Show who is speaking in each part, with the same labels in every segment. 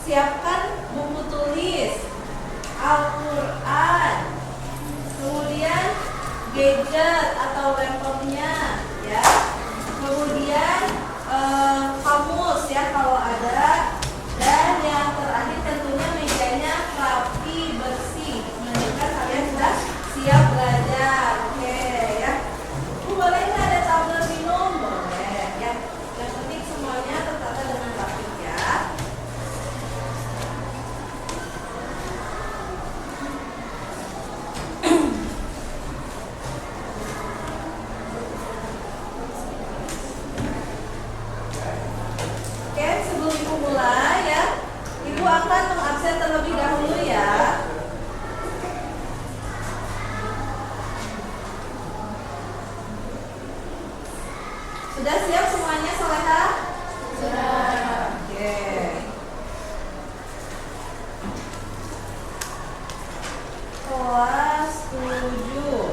Speaker 1: siapkan buku tulis, Al-Quran, kemudian gadget atau laptopnya, ya. Kemudian kamus ya kalau ada, dan yang terakhir tentunya mejanya rapi bersih, menunjukkan kalian sudah siap belajar. Oke ya. Boleh nggak ada tumbler minum? Boleh ya. Yang penting semuanya tertata dengan rapi ya. Oke, sebelum Ibu mulai ya, Ibu akan mengabsen terlebih dahulu ya. Sudah siap semuanya, Soleha? Sudah. Oke. Kelas 7.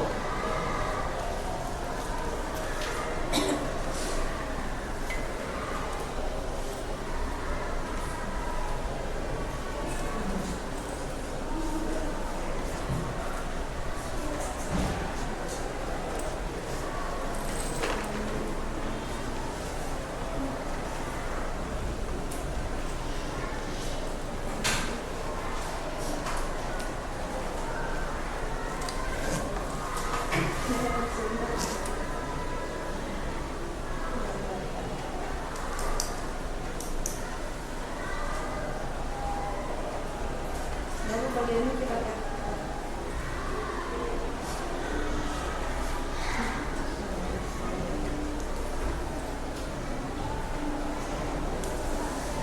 Speaker 1: Lalu bagian ini kita lihat.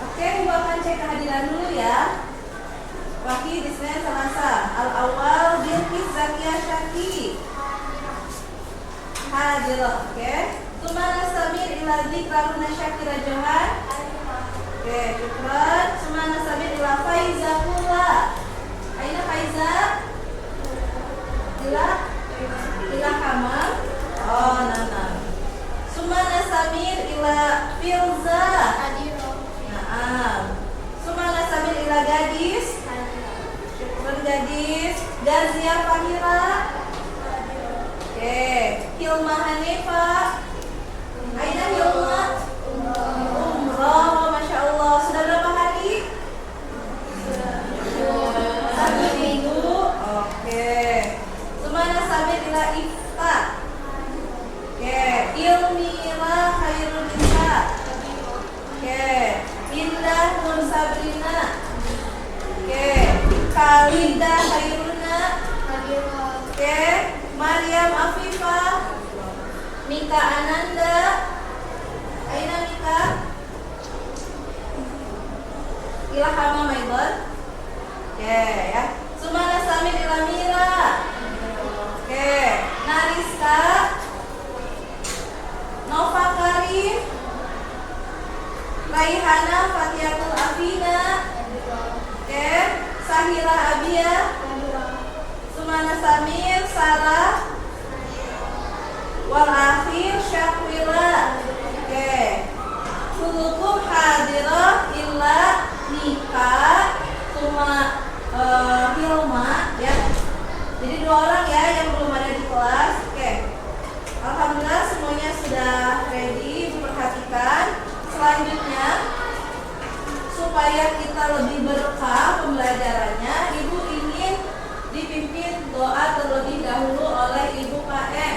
Speaker 1: Oke, Ibu akan cek kehadiran dulu ya. Wahid Isnin Salasa, Al-Awwal Bilqis Zakia Syaki. Hadir, oke. Sumana Samir ila Zikraruna Syakira Johan. Oke, syukran. Sumana Samir ila Faiza Pula. Aina Faiza? Ila Kamal. Oh, Nana. Sumana Samir ila Filza. Naam. Sumana Samir ila Gadis. Syukran Gadis. Gazia Fahira. Oke. Hilma Hanifa. Aina Hilma? Umrah. Masya Allah. Sudah berapa hari? 1 minggu. Oke. Sumana Samir ila Ifta. Oke. Ilmira Khairul Nisa. Oke. Indah Nur Sabrina. Oke. Khalida Khairuna. Oke. Maryam Afifah. Mika Ananda. Aina Mika? Ilhama Maidon. Oke ya. Sumana Samir ila Mira. Oke. Nariska. Nova Karim. Raihana Fatihatul Afina. Oke. Sahira Abia. Sumana Samir Sarah. Wal akhir Syakwila. Oke. Kulukum hadirah illa Nika. Suma Hilma ya. Jadi 2 orang ya yang belum ada di kelas. Oke. Alhamdulillah semuanya sudah ready. Perhatikan. Selanjutnya supaya kita lebih berkah pembelajarannya, Ibu ingin dipimpin doa terlebih dahulu oleh Ibu KM.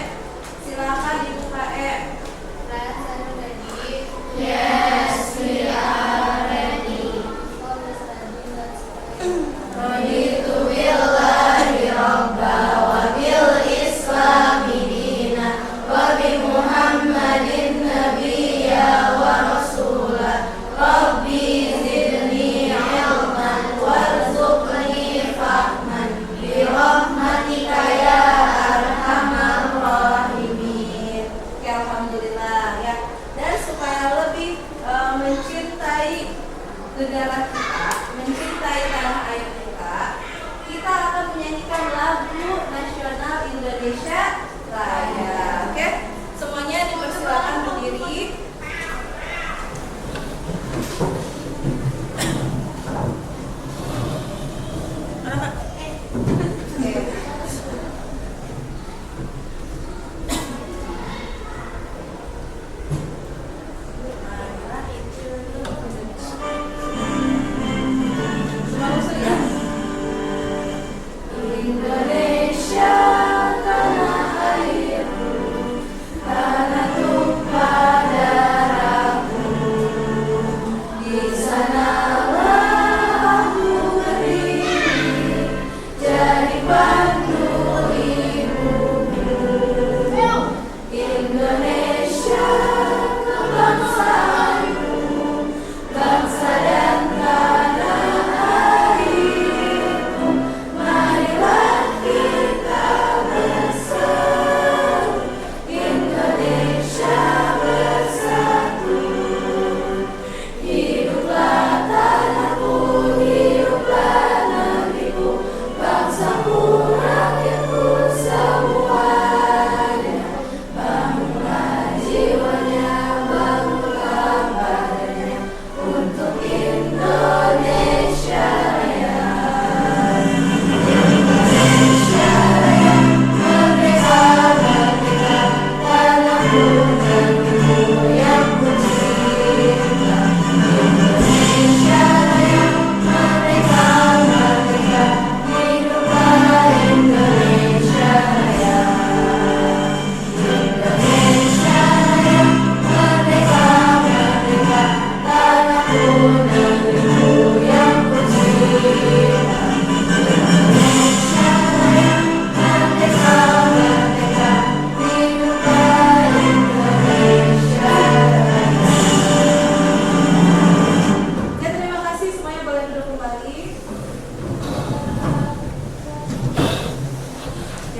Speaker 1: Silakan Ibu KM.
Speaker 2: Yes, we are ready. Raditu billahi rabba wa bil islami dina wa bi Muhammadin nabiyya wa rasula. Rabbi zidni ilman warzuqni fahman bi rahmatika ya arhamar rahimin.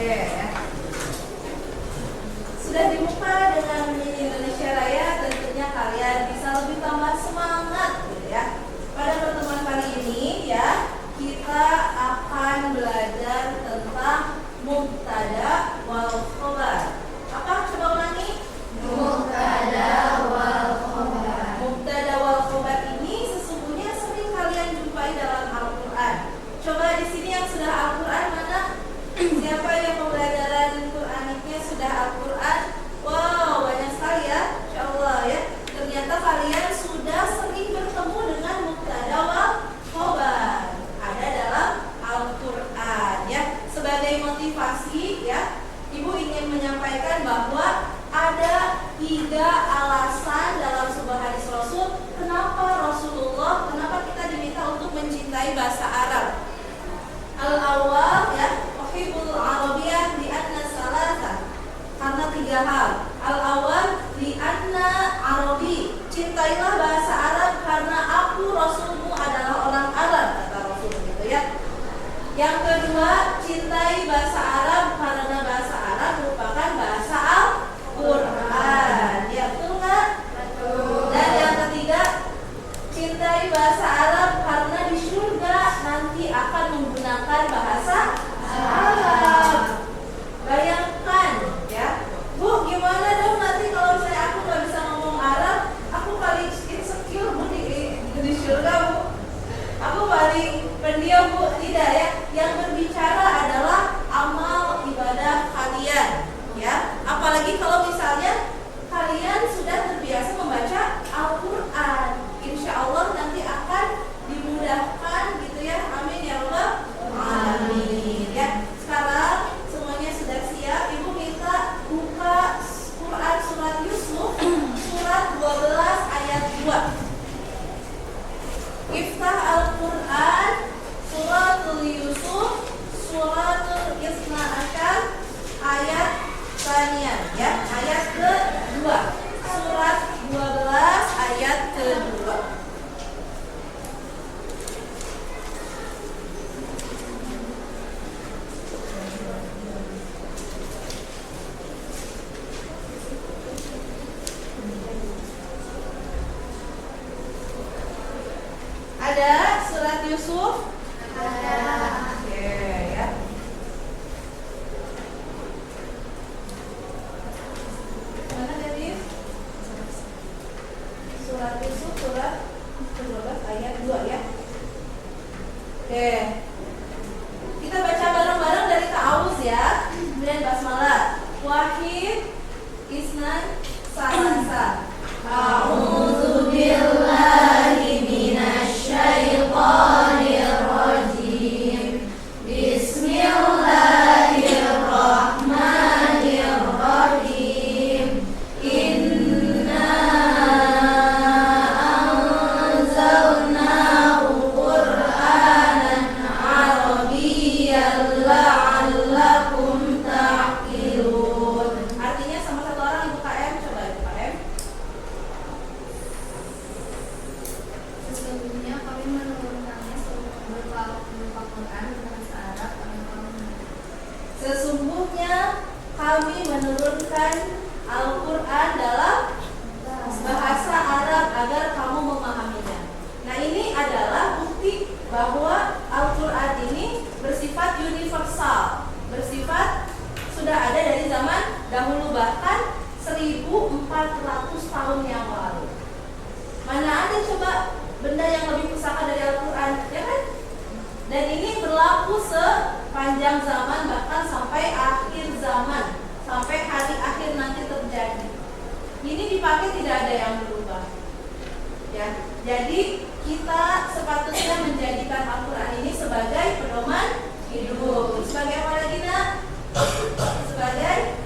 Speaker 1: Oke ya. Sudah dibuka dengan Mini Indonesia Raya, tentunya kalian bisa lebih tambah semangat gitu ya. Pada pertemuan kali ini ya, kita akan belajar tentang mubtada wal khobar. Apa? Coba ulangi.
Speaker 2: Mubtada wal khobar.
Speaker 1: Mubtada wal khobar ini sesungguhnya sering kalian jumpai dalam Al-Quran. Coba di sini yang sudah Al-Quran mana? Siapa yang pembelajaran Quraniknya sudah Al-Quran? Wow, banyak sekali ya, Insya Allah ya. Ternyata kalian sudah sering bertemu dengan mubtada wal khobar. Ada dalam Al-Quran ya. Sebagai motivasi ya, Ibu ingin menyampaikan bahwa ada 3 alasan dalam sebuah hadis Rasul kenapa kita diminta untuk mencintai bahasa Arab. Al-awwal ya, uhibbul arabiyyah li anna salasa. Karena 3 hal. Al-awwal li anna arabi. Cintailah bahasa Arab karena aku Rasulmu adalah orang Arab, kata Rasul gitu ya. Yang kedua, cintai bahasa Arab karena bahasa Arab merupakan bahasa Al-Quran. Ya, betul nggak?
Speaker 2: Betul.
Speaker 1: Dan yang ketiga, cintai bahasa Arab karena di surga nanti akan menggunakan bahasa Arab. Bayangkan ya, Bu, gimana dong nanti kalau saya aku nggak bisa ngomong Arab, aku paling insecure Bu di surga Bu. Aku paling pendiam Bu, tidak ya. Yang berbicara adalah amal ibadah kalian ya. Apalagi kalau misalnya kalian sudah terbiasa membaca Al-Quran, insya Allah nanti akan dimudahkan gitu ya. Amin ya Allah. Amin ya. Sekarang semuanya sudah siap. Ibu minta buka Quran surat Yusuf surat 12 ayat 2. Iftah Al-Quran suratul Yusuf suratul Isna Asyar ayat tanian ya, ayat ke-2. Surat 12 ayat ke-2. Ada surat Yusuf?
Speaker 2: Ada.
Speaker 1: Oke ya. Mana tadi? Surat Yusuf surat 12 ayat 2 ya. Oke. Kita baca bareng-bareng dari ta'awuz ya. Kemudian basmalah. Wahid, isnan, salasa.
Speaker 2: A'udzu billahi minasy syaithanir rajim. Bismillahirrahmanirrahim. Inna anzalnahu Qur'anan Arabiyyan la'allakum ta'qilun.
Speaker 1: Artinya sama satu orang Ibu KM, coba Ibu KM.
Speaker 2: Sesungguhnya kami menurunkannya berupa Quran bahasa Arab agar kamu.
Speaker 1: Sesungguhnya kami menurunkan Al-Quran dalam bahasa Arab agar kamu memahaminya. Nah, ini adalah bukti bahwa Al-Quran ini bersifat universal, bersifat sudah ada dari zaman dahulu, bahkan 1400 tahun yang lalu. Mana ada coba benda yang lebih pusaka dari Al-Quran, ya kan? Dan ini berlaku sepanjang zaman, bahkan sampai akhir zaman, sampai hari akhir nanti terjadi. Ini dipakai tidak ada yang berubah. Ya, jadi kita sepatutnya menjadikan Al-Quran ini sebagai pedoman hidup. Sebagai apa lagi nak? Sebagai,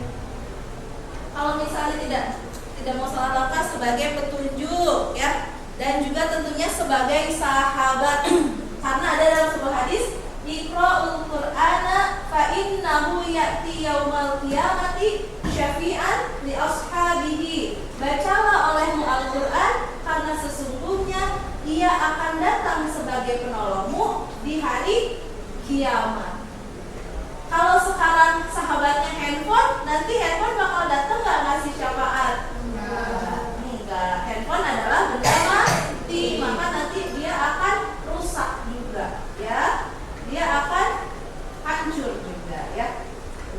Speaker 1: kalau misalnya tidak mau salah langkah, sebagai petunjuk ya. Dan juga tentunya sebagai sahabat. Karena ada dalam sebuah hadis, Iqra'ul Qur'ana fa innahu ya'ti yaumal qiyamati syafi'an li ashabihi. Bacalah olehmu Al-Quran karena sesungguhnya ia akan datang sebagai penolongmu di hari kiamat. Kalau sekarang sahabat nanti handphone bakal datang nggak ngasih syafaat? Enggak. Handphone adalah benda mati, maka nanti dia akan rusak juga, ya. Dia akan hancur juga, ya.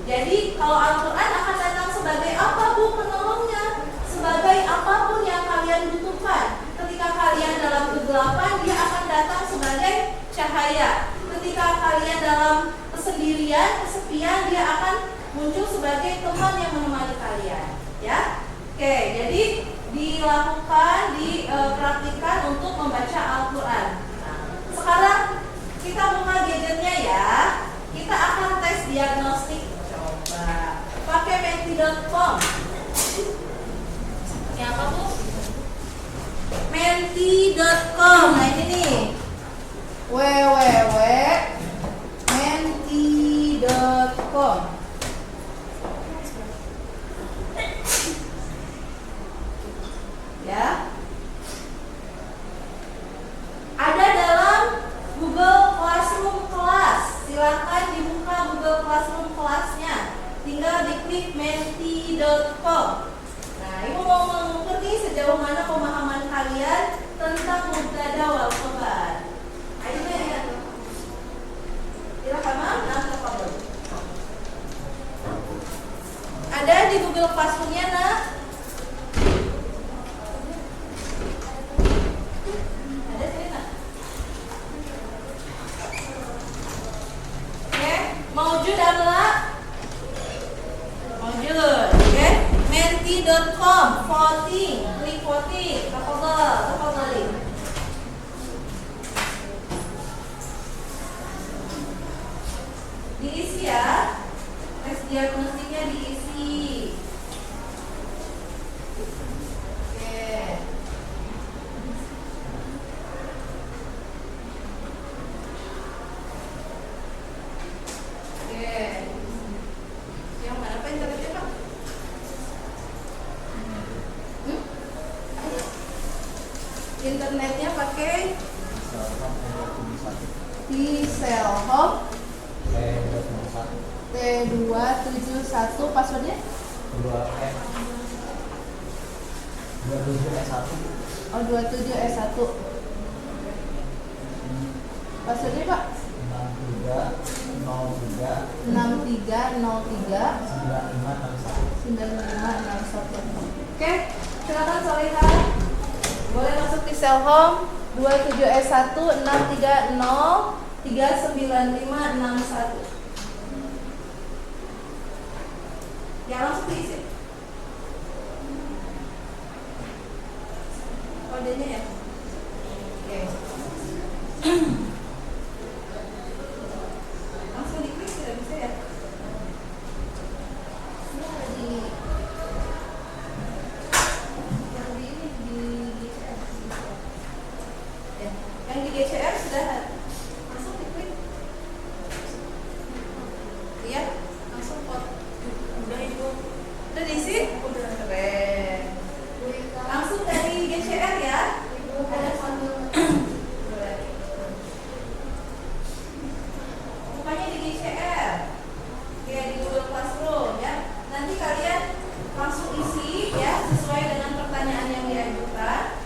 Speaker 1: Jadi kalau Al-Quran akan datang sebagai apa, Bu, penolongnya? Sebagai apapun yang kalian butuhkan. Ketika kalian dalam kegelapan, dia akan datang sebagai cahaya. Ketika kalian dalam kesendirian, kesepian, dia akan muncul sebagai teman yang menemani kalian, ya. Oke, jadi dilakukan, dipraktikkan untuk membaca Al-Quran. Nah, sekarang kita buka gadgetnya, ya. Kita akan tes diagnostik. Coba pakai menti.com. Ini apa, Bu? Menti.com. Nah, ini nih. www.menti.com. Ya. Ada dalam Google Classroom kelas. Silakan dibuka Google Classroom kelasnya. Tinggal diklik menti.com. Nah, Ibu mau mengukur nih sejauh mana pemahaman kalian tentang mubtada wal khabar. Ayo ya. Kira paham? Nah, tafadhol. Ada di Google Classroom-nya, nah. Ada sini, nah. Oke, maujud amla? Maujud, oke. Menti.com, voting, klik voting. Tafadhali. Diisi ya. Tes diagnostiknya diisi. Oke. Oke. Yang mana Pak internetnya, Pak? Internetnya pakai T-Cellhome T271, passwordnya?
Speaker 3: 27S1.
Speaker 1: Oh, 27S1. Passwordnya, Pak? 6303 9561. Oke, silakan Solihah. Boleh masuk di Cellhome 27S1 630 39561. Ya, langsung diisi. Kodenya ya. Oke. Langsung diklik tidak bisa ya? Ini ada di yang di ini di GCR. Ya, yang di GCR sudah langsung diklik. Iya, langsung pot. Udah Ibu. Udah diisi? Udah. Keren. Langsung dari GCR ya. Ada bukannya di GCR. Ya, di Google Classroom ya. Nanti kalian langsung isi ya sesuai dengan pertanyaan yang diajukan.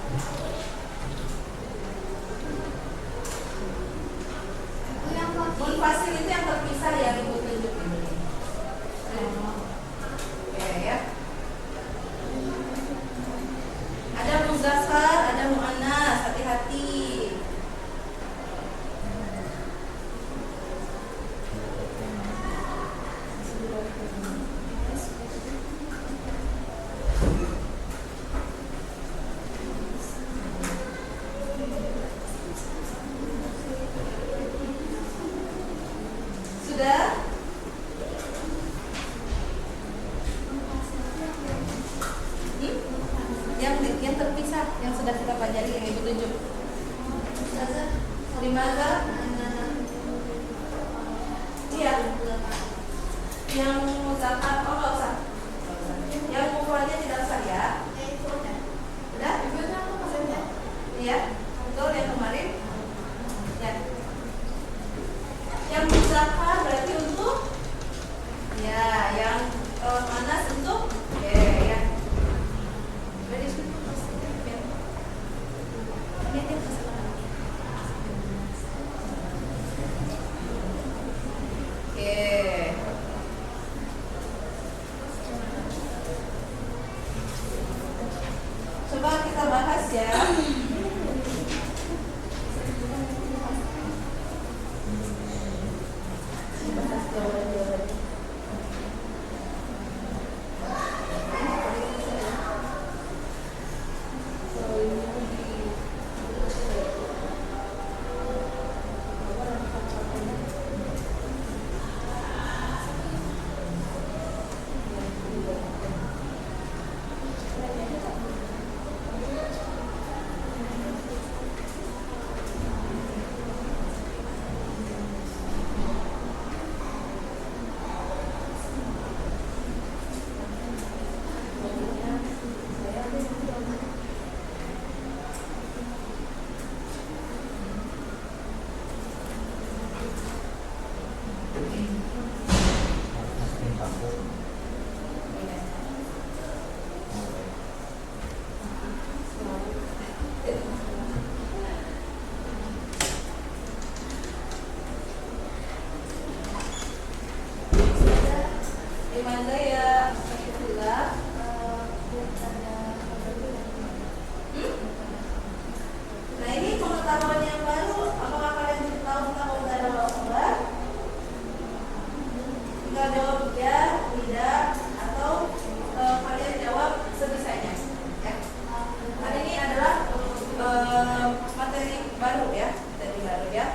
Speaker 1: Munfasil itu yang terpisah ya, Ibu tunjuk ini. Oke ya. Ada muzakkar, ada muannas, hati-hati. Sudah? Yang terpisah, yang sudah kita pelajari, yang Ibu tunjuk. Dimana? Iya. Yang muzakkar, oh nggak usah. Yang mufradnya tidak usah ya. Udah? Iya. Betul yang kemarin. Ya. Yang muzakkar berarti untuk ya, yang mana ya. Bahas jawaban-jawaban. Gimana ya? Alhamdulillah. Nah ini pengetahuan yang baru. Apakah kalian sudah tahu tentang udara wal khabar? Tinggal jawab ya, tidak, atau kalian jawab sebisanya. Ya. Hari ini adalah materi baru ya, materi baru ya.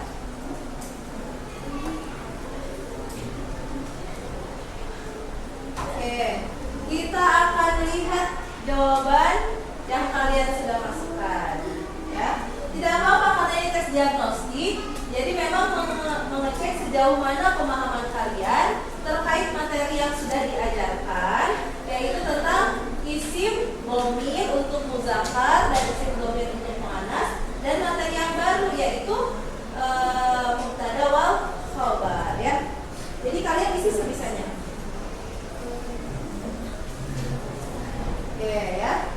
Speaker 1: Oke, kita akan lihat jawaban yang kalian sudah masukkan, ya. Tidak apa-apa karena ini tes diagnostik, jadi memang mengecek sejauh mana pemahaman kalian terkait materi yang sudah diajarkan, yaitu tentang isim dhamir untuk muzakkar dan isim dhamir untuk muannas, dan materi yang baru yaitu mubtada wal khabar, ya. Jadi kalian isi sebisanya. Oke ya.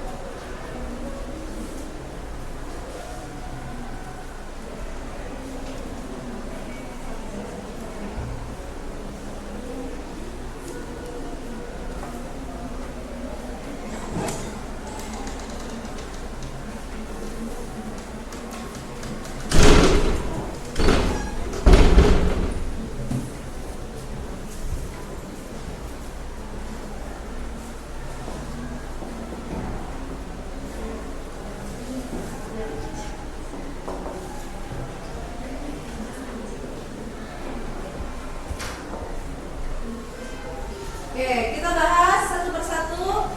Speaker 1: Oke, kita bahas satu persatu.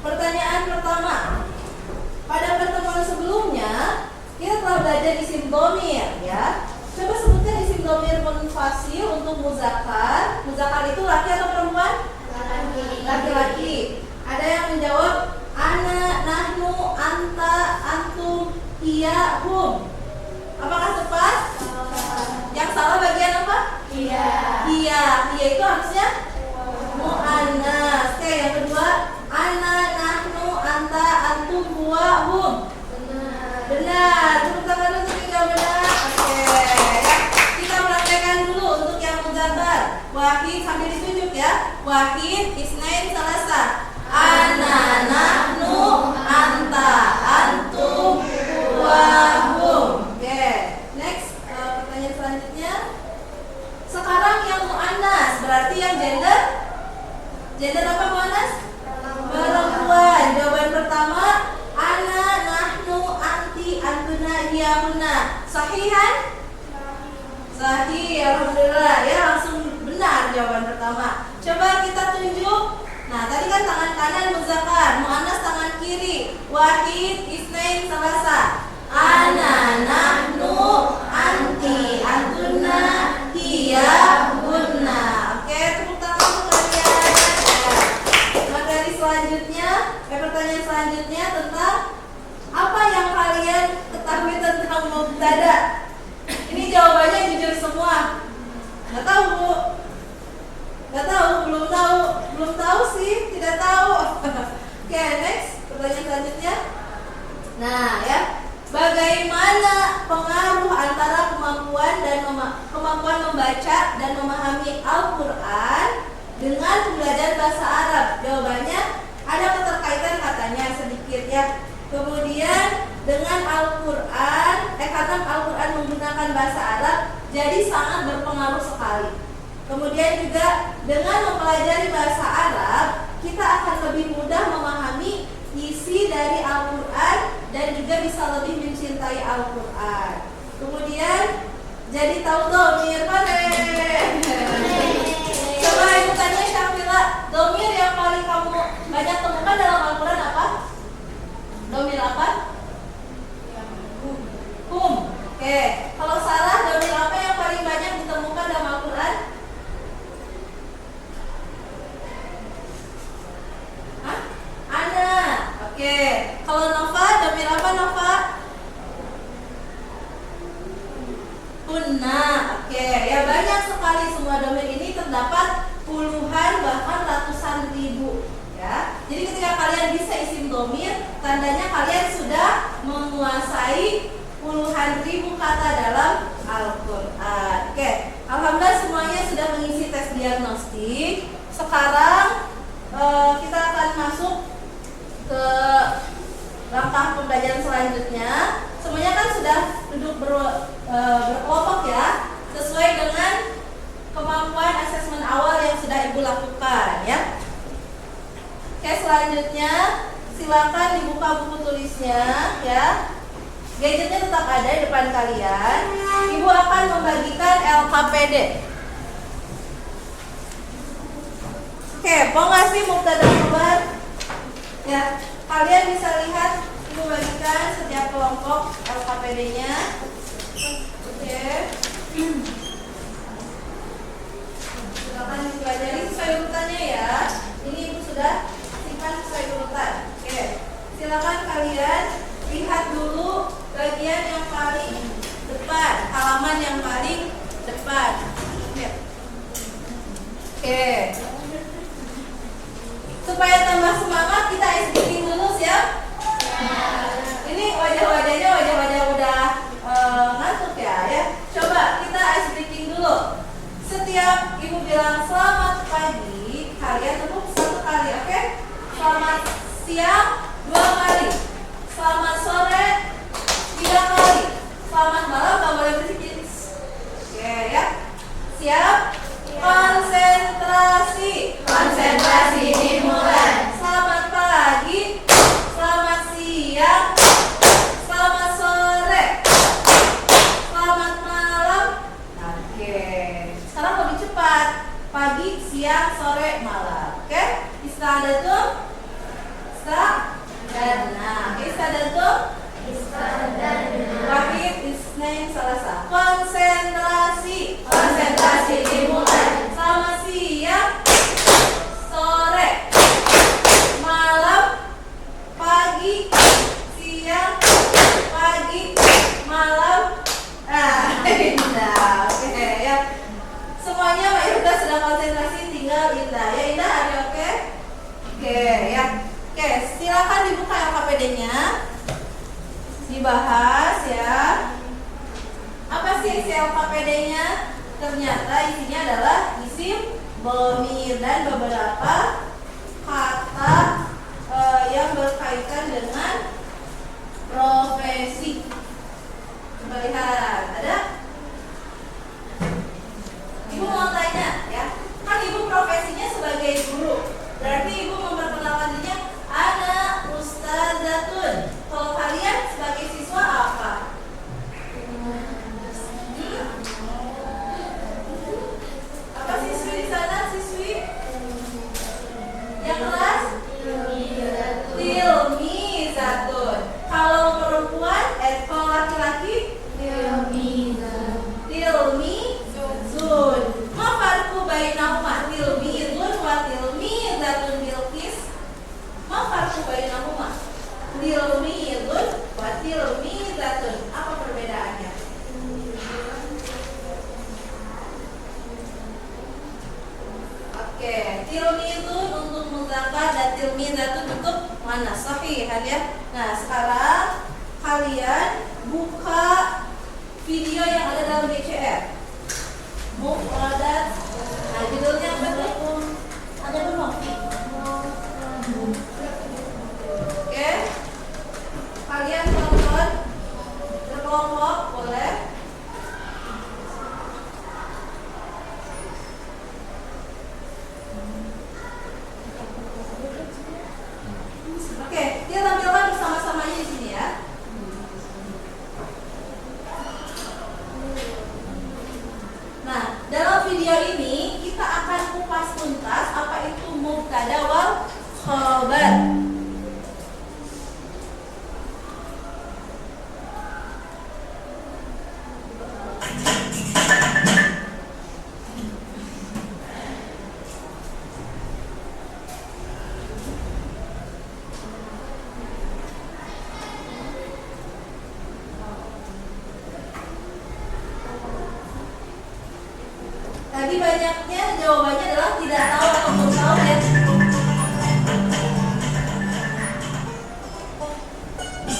Speaker 1: Pertanyaan pertama. Pada pertemuan sebelumnya, kita telah belajar isim dhamir, ya. Coba sebutkan isim dhamir munfasil untuk muzakkar. Muzakkar itu laki atau perempuan? Laki-laki. Ada yang menjawab ana, nahnu, anta, antum, hiya, hum. Apakah tepat? Yang salah bagian apa? Iya. Itu harusnya muannas. Oke, yang kedua, ana, nahnu, anta, antum, huwa, hum. Benar. Tepuk tangan untuk yang jawab benar. Oke, ya. Kita praktekkan dulu untuk yang muzakkar. Wahid sambil ditunjuk ya. Wahid, isnain, salasa. Ana, nahnu, anta, antum, huwa, hum. Oke. Next, pertanyaan selanjutnya. Sekarang yang muannas, berarti yang gender apa muannas? Perempuan. Jawaban pertama, ana, nahnu, anti, antuna, hiya, hunna. Sahihan? Sahih, alhamdulillah. Ya, langsung benar jawaban pertama. Coba kita tunjuk. Nah, tadi kan tangan kanan muzakkar, muannas tangan kiri. Wahid, isnain, salasa. Ana, nahnu, anti, antuna, hiya, hunna. Oke, tepuk tangan untuk kalian. Materi selanjutnya, pertanyaan selanjutnya tentang apa yang kalian ketahui tentang mubtada. Ini jawabannya jujur semua. Nggak tahu, Bu. Nggak tahu, belum tahu sih, tidak tahu. Oke, next, pertanyaan selanjutnya. Nah, ya. Bagaimana pengaruh antara kemampuan membaca dan memahami Al-Quran dengan belajar bahasa Arab? Jawabannya ada keterkaitan katanya sedikit ya. Kemudian dengan Al-Quran, karena Al-Quran menggunakan bahasa Arab, jadi sangat berpengaruh sekali. Kemudian juga dengan mempelajari bahasa Arab, kita akan lebih mudah memahami isi dari Al-Quran dan juga bisa lebih mencintai Al-Quran. Kemudian jadi tahu domir, coba ibu tanya Syafila, domir yang paling kamu banyak temukan dalam Al-Quran apa? Domir apa? Hum. Oke. Kalau Sarah, domir apa yang paling banyak ditemukan dalam Al-Quran? Hah? Ana. Oke. Kalau Nova, domir apa Nova? Kunna. Oke. Ya banyak sekali semua domir ini terdapat puluhan bahkan ratusan ribu. Ya. Jadi ketika kalian bisa isim domir, tandanya kalian sudah menguasai puluhan ribu kata dalam Al-Quran. Oke, alhamdulillah semuanya sudah mengisi tes diagnostik. Sekarang kita akan masuk ke langkah pembelajaran selanjutnya. Semuanya kan sudah duduk berkelompok ya, sesuai dengan kemampuan asesmen awal yang sudah ibu lakukan ya. Oke, selanjutnya silakan dibuka buku tulisnya ya. Gadgetnya tetap ada di depan kalian. Ibu akan membagikan LKPD. Oke, mau ngasih mubtada khabar? Ya, kalian bisa lihat ibu bagikan setiap kelompok LKPD-nya. Oke. Silakan dipelajari sesuai urutannya ya. Ini ibu sudah simpan sesuai urutan. Oke. Silakan kalian lihat dulu bagian yang paling depan, halaman yang paling depan. Oke. Supaya tambah semangat kita ice breaking dulu siap? Ini wajah-wajahnya wajah-wajah udah ngantuk ya. Coba kita ice breaking dulu. Setiap ibu bilang selamat pagi, kalian tepuk 1 kali, oke? Selamat siang 2 kali. Selamat sore 3 kali. Selamat malam gak boleh berisik. Oke ya. Siap? Konsentrasi. Konsentrasi dimulai. Selamat pagi. Selamat siang. Selamat sore. Selamat malam. Oke. Sekarang lebih cepat. Pagi, siang, sore, malam. Oke? Istadatum. Istadatum. Wahid, isnain, salasa. Konsentrasi. Konsentrasi dimulai. Selamat siang, sore, malam, pagi, siang, pagi, malam. Indah. Oke ya. Semuanya Mbak Yuda sudah konsentrasi, tinggal Indah. Ya Indah, ada oke? Oke ya. Oke, silakan dibuka LKPD-nya. Dibahas ya. Apa sih isi LKPD-nya? Ternyata isinya adalah isim dhamir dan beberapa kata yang berkaitan dengan profesi. Coba lihat, ada? Ibu mau tanya ya. Kan ibu profesinya sebagai guru. Berarti ibu memperkenalkan dirinya ana ustadzatun. Kalau kalian sebagai siswa apa? Apa siswi di sana? Siswi yang kelas? Tilmizatun. Kalau perempuan, kalau laki-laki? Tilmizun. Ma farqu bainahuma tilmizun wa tilmizatun bilqis? Ma farqu bainahuma tilmizun wa tilmizatun. Apa perbedaannya? Oke, tilmizun untuk muzakkar dan tilmizatun untuk muannas. Sahih ya. Nah, sekarang kalian buka video yang ada dalam BCR. Mufradat. Nah, judulnya apa tuh? Ada belum? Oke. ada wal khobar. Tadi banyaknya jawabannya adalah tidak tahu atau belum tahu ya.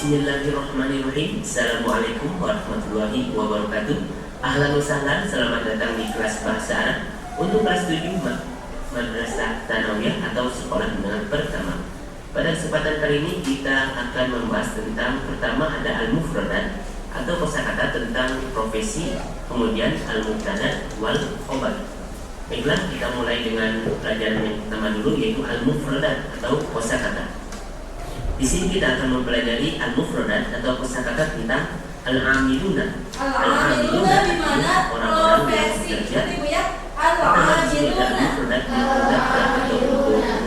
Speaker 3: Bismillahirrahmanirrahim. Assalamualaikum warahmatullahi wabarakatuh. Ahlan wa sahlan, selamat datang di kelas bahasa Arab untuk kelas 7 Madrasah Tsanawiyah atau sekolah menengah pertama. Pada kesempatan kali ini kita akan membahas tentang pertama ada al-mufradat atau kosakata tentang profesi, kemudian al-mubtada wal khobar. Baiklah, kita mulai dengan pelajaran yang pertama dulu, yaitu al-mufradat atau kosakata. Di sini kita akan mempelajari al-mufradat atau kosakata tentang al-amiluna.
Speaker 1: Al-amiluna di mana profesi itu Bu ya. Al-amiluna.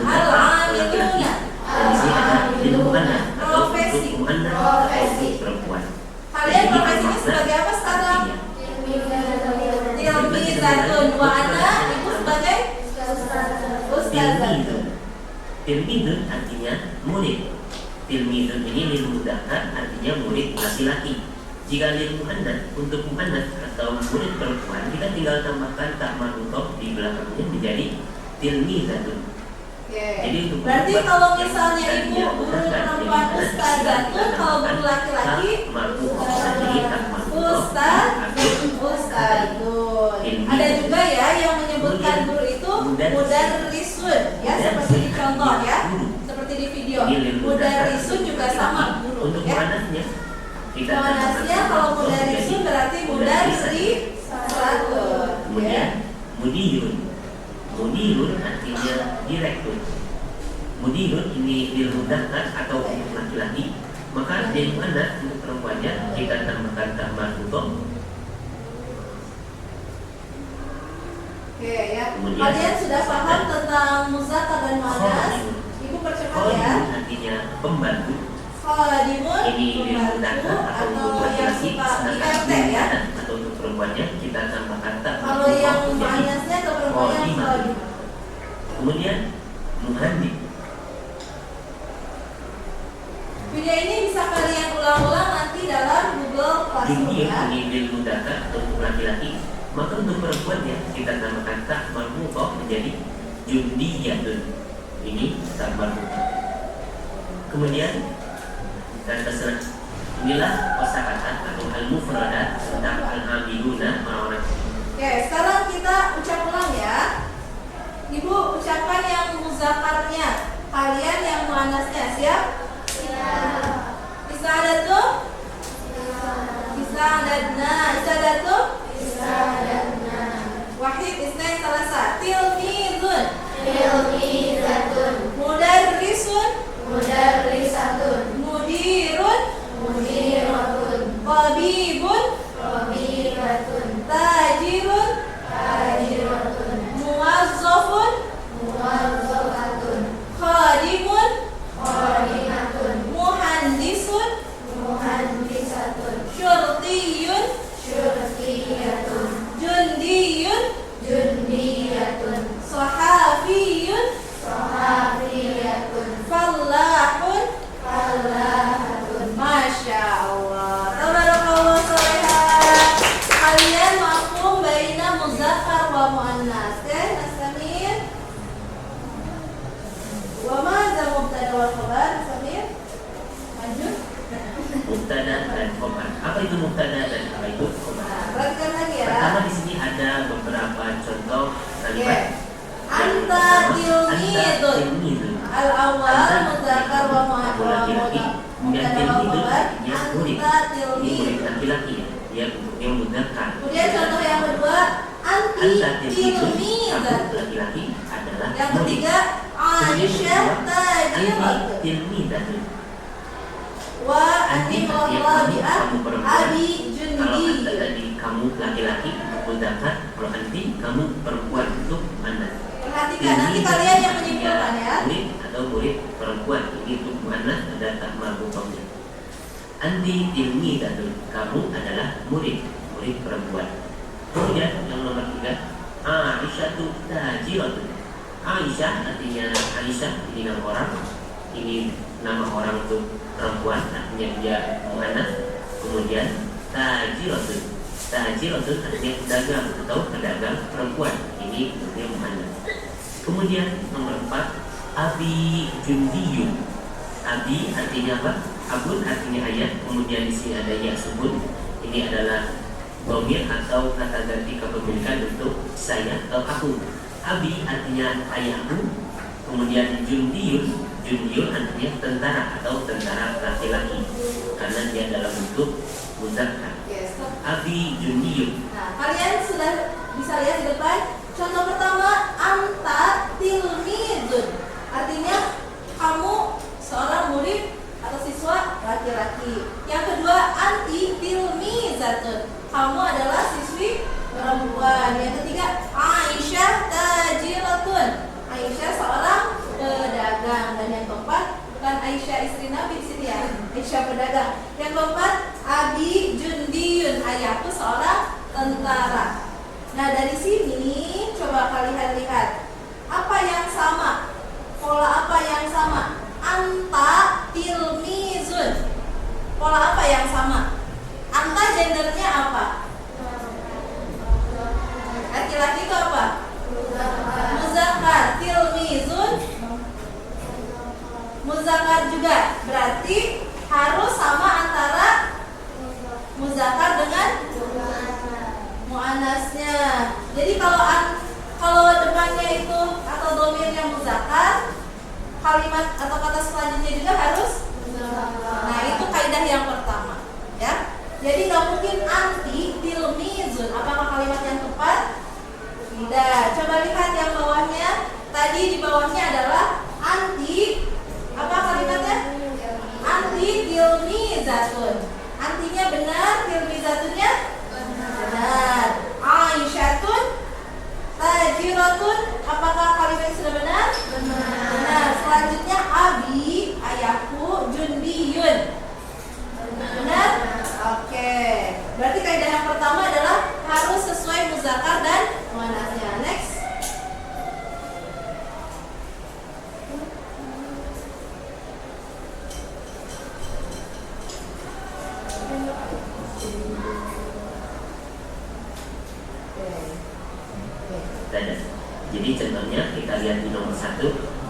Speaker 1: Al-amiluna.
Speaker 3: Dan di sini ada ilmuanna atau
Speaker 1: Profesi.
Speaker 3: profesi perempuan.
Speaker 1: Kalian profesinya sebagai apa sekarang? Tilmizatun. Wa ana ibu sebagai ustazah.
Speaker 3: Tilmidun artinya murid. Tilmidun ini lil mudzakkar artinya murid laki-laki. Jika lil muannats untuk muannats atau murid perempuan, kita tinggal tambahkan tak marbuthah di belakangnya menjadi tilmizatun. Jadi untuk
Speaker 1: Berarti
Speaker 3: membuat
Speaker 1: kalau misalnya
Speaker 3: yang
Speaker 1: ibu
Speaker 3: dia
Speaker 1: guru
Speaker 3: mudzakkar,
Speaker 1: perempuan
Speaker 3: jadi
Speaker 1: ustazatun, kalau guru laki-laki
Speaker 3: tak marbuthah. Jadi tak marbuthah
Speaker 1: ustazatun. Ada juga ya yang menyebutkan guru itu mudarrisun ya, seperti di contoh ya, seperti di video. Mudarrisun juga sama guru
Speaker 3: Untuk
Speaker 1: ya.
Speaker 3: muannasnya kita
Speaker 1: Muannasnya kalau mudarrisun berarti mudarrisatun.
Speaker 3: Kemudian mudirun. Mudirun artinya direktur. Mudirun ini lil mudzakkar atau untuk laki-laki. Maka lil muannats untuk perempuannya kita tambahkan tak marbuthah.
Speaker 1: Oke ya.
Speaker 3: Kemudian,
Speaker 1: Kalian sudah paham tentang muzakkar dan muannas? Ibu percepat ya.
Speaker 3: Khadimun artinya pembantu.
Speaker 1: Khadimun
Speaker 3: Ini lil
Speaker 1: pembantu
Speaker 3: mudzakkar atau
Speaker 1: atau
Speaker 3: untuk
Speaker 1: yang
Speaker 3: laki-laki,
Speaker 1: suka di
Speaker 3: sedangkan
Speaker 1: RT
Speaker 3: lil
Speaker 1: ya.
Speaker 3: muannats atau untuk perempuannya kita tambahkan tak
Speaker 1: Kalau
Speaker 3: marbuthah
Speaker 1: yang
Speaker 3: menjadi
Speaker 1: muannasnya ke perempuan yang
Speaker 3: khadimah.
Speaker 1: khadimah.
Speaker 3: Kemudian muhandis.
Speaker 1: Video ini bisa kalian ulang-ulang nanti dalam Google Classroom
Speaker 3: Jundia
Speaker 1: ya.
Speaker 3: ini lil mudzakkar untuk laki-laki, maka untuk perempuannya kita tambahkan tak marbuthah menjadi jundiyatun. Ini tak marbuthah. Kemudian kata selanjutnya, inilah kosakata atau al-mufradat tentang al-amiluna, orang-orang.
Speaker 1: Oke, sekarang kita ucap ulang ya. Ibu ucapkan yang muzakkarnya, kalian yang muannasnya. Siap? Isadatu? Isadatu? Wahid, isnain, salasa. Tilmizun. Mudarrisun. Mudirun. Tabibun. Tajirun. Muwazzafun. Khadimun. Muhandisun. Syurtiyun. Jundiyun. Sahafiyun. Fallahun. Masya Allah. Tabarakallah solehan. Kalian mafhum baina muzakkar wa muannas. Oke, Nasamir. Wa madza mubtada wal khabar? Nasamir. Lanjut.
Speaker 3: Mubtada dan khobar. Apa itu mubtada dan apa itu khobar?
Speaker 1: Nah, perhatikan lagi ya.
Speaker 3: Pertama di sini ada beberapa contoh kalimat.
Speaker 1: Anta tilmidun.
Speaker 3: tilmidun.
Speaker 1: Al-awwal muzakkar wa muannas.
Speaker 3: Kemudian tilmidun artinya murid.
Speaker 1: Anta
Speaker 3: Ini murid
Speaker 1: tilmidun.
Speaker 3: laki-laki ya. Dia bentuknya mudzakkar.
Speaker 1: Kemudian contoh yang kedua, anti
Speaker 3: Anta tilmidun,
Speaker 1: tilmizat.
Speaker 3: kamu laki-laki adalah
Speaker 1: Yang
Speaker 3: murid.
Speaker 1: ketiga, Aisyah tajiratun.
Speaker 3: Tilmidatun.
Speaker 1: Wa anti mulabi'ah
Speaker 3: kamu perempuan.
Speaker 1: abi
Speaker 3: Kalau anta
Speaker 1: jundi.
Speaker 3: tadi kamu laki-laki untuk mudzakkar, kalau anti kamu perempuan untuk muannas.
Speaker 1: Perhatikan Ya, nanti kalian yang menyimpulkan ya.
Speaker 3: Murid atau murid perempuan. Ini untuk muannas ada tak marbutohnya. Anti tilmidatun, kamu adalah murid perempuan. Kemudian yang nomor 3, Aisyatu tajiratun. Aisyah artinya Aisyah, ini nama orang. Ini nama orang untuk perempuan, artinya dia muannas. Kemudian tajiratun artinya pedagang atau pedagang perempuan. Ini bentuknya muannas. Kemudian nomor 4, Abi Jundiyun. Abi artinya apa? Abun artinya ayah. Kemudian di sini ada ya subun. Ini adalah dhamir atau kata ganti kepemilikan untuk saya atau aku. Abi artinya ayahku. Kemudian Jundiyun artinya tentara atau tentara laki-laki, karena dia dalam bentuk muzakkar.
Speaker 1: Yes.
Speaker 3: Abi Jundiyun.
Speaker 1: Nah, kalian sudah bisa lihat di depan. Contoh pertama, anta tilmidun. Artinya kamu seorang murid atau siswa laki-laki. Yang kedua, anti tilmizatun. Kamu adalah siswi perempuan. Yang ketiga, Aisyah tajiratun. Aisyah seorang pedagang. Dan yang keempat, bukan Aisyah istri Nabi di sini ya. Aisyah pedagang. Yang keempat, Abi Jundiyun. Ayahku seorang tentara. Nah, dari sini coba kalian lihat apa yang sama, pola apa yang sama. Anta tilmizun, pola apa yang sama? Anta gendernya apa? Laki-laki itu apa? Muzakkar. Tilmizun muzakkar juga. Berarti harus sama antara muzakkar dengan muannasnya. Jadi kalau depannya itu atau dhamirnya muzakkar, kalimat atau kata selanjutnya juga harus muzakkar. Nah, itu kaidah yang pertama, ya. Jadi nggak mungkin anti tilmizun. Apakah kalimat yang tepat? Tidak. Coba lihat yang bawahnya. Tadi di bawahnya adalah anti apa kalimatnya? Anti tilmizatun. Antinya benar, tilmizatunnya benar. Aisyatun tajiratun. Apakah kalimat sudah benar? Benar. Selanjutnya abi, ayahku, Jundiyun. Benar? Oke. Berarti kaidah yang pertama adalah harus sesuai muzakkar dan muannasnya. Next.
Speaker 3: Jadi contohnya kita lihat di nomor 1,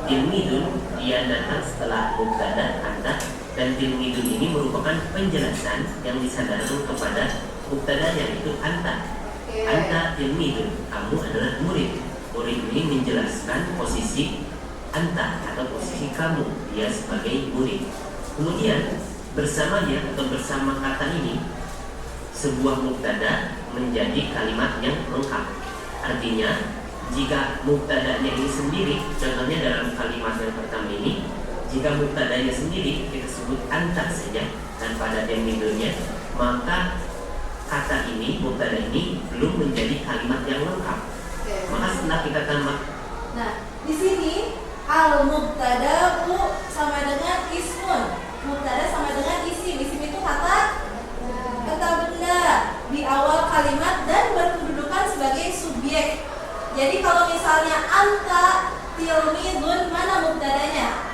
Speaker 3: tilmidun, dia datang setelah mubtada anta, dan tilmidun ini merupakan penjelasan yang disandarkan kepada mubtada yang itu anta. Anta tilmidun, kamu adalah murid. Murid ini menjelaskan posisi anta atau posisi kamu, dia sebagai murid. Kemudian bersamanya atau bersama kata ini, sebuah mubtada menjadi kalimat yang lengkap. Artinya, jika mubtadanya ini sendiri, contohnya dalam kalimat yang pertama ini, jika mubtadanya sendiri kita sebut anta saja tanpa ada temidulnya, maka kata ini, mubtada ini belum menjadi kalimat yang lengkap. Maka setelah kita tambah,
Speaker 1: nah di sini al mubtada sama dengan ismun. Mubtada sama dengan isim. Isim itu kata benda di awal kalimat dan berkedudukan sebagai subjek. Jadi kalau misalnya anta tilmidun, mana mubtadanya?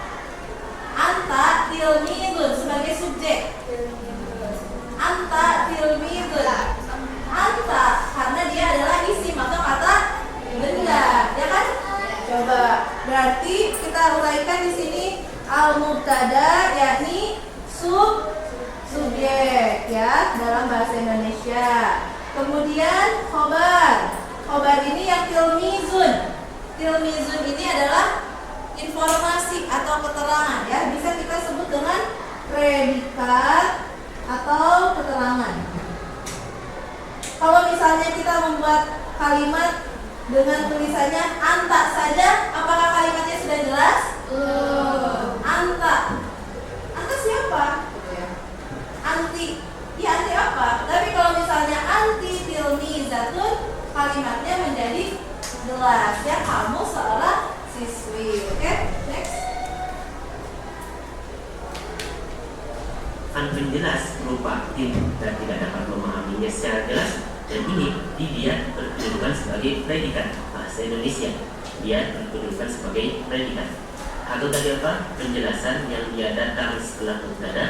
Speaker 1: Anta tilmidun sebagai subjek. Anta tilmidun. Anta karena dia adalah isim atau kata benda, ya kan? Coba berarti kita uraikan di sini al mubtada yakni subjek ya dalam bahasa Indonesia. Kemudian khobar. Khobar ini yang tilmizun. Tilmizun ini adalah informasi atau keterangan ya. Bisa kita sebut dengan predikat atau keterangan. Kalau misalnya kita membuat kalimat dengan tulisannya anta saja, apakah kalimatnya sudah jelas? Anta. Anta siapa? Anti. Ya anti apa? Tapi kalau misalnya anti tilmizatun, kalimatnya menjadi jelas ya, kamu seorang siswi. Oke, next.
Speaker 3: Kan penjelas berupa tim dan tidak dapat memahaminya secara jelas, dan ini dia berkedudukan sebagai predikat bahasa Indonesia. Dia berkedudukan sebagai predikat. Atau tadi apa? Penjelasan yang dia datang setelah mubtada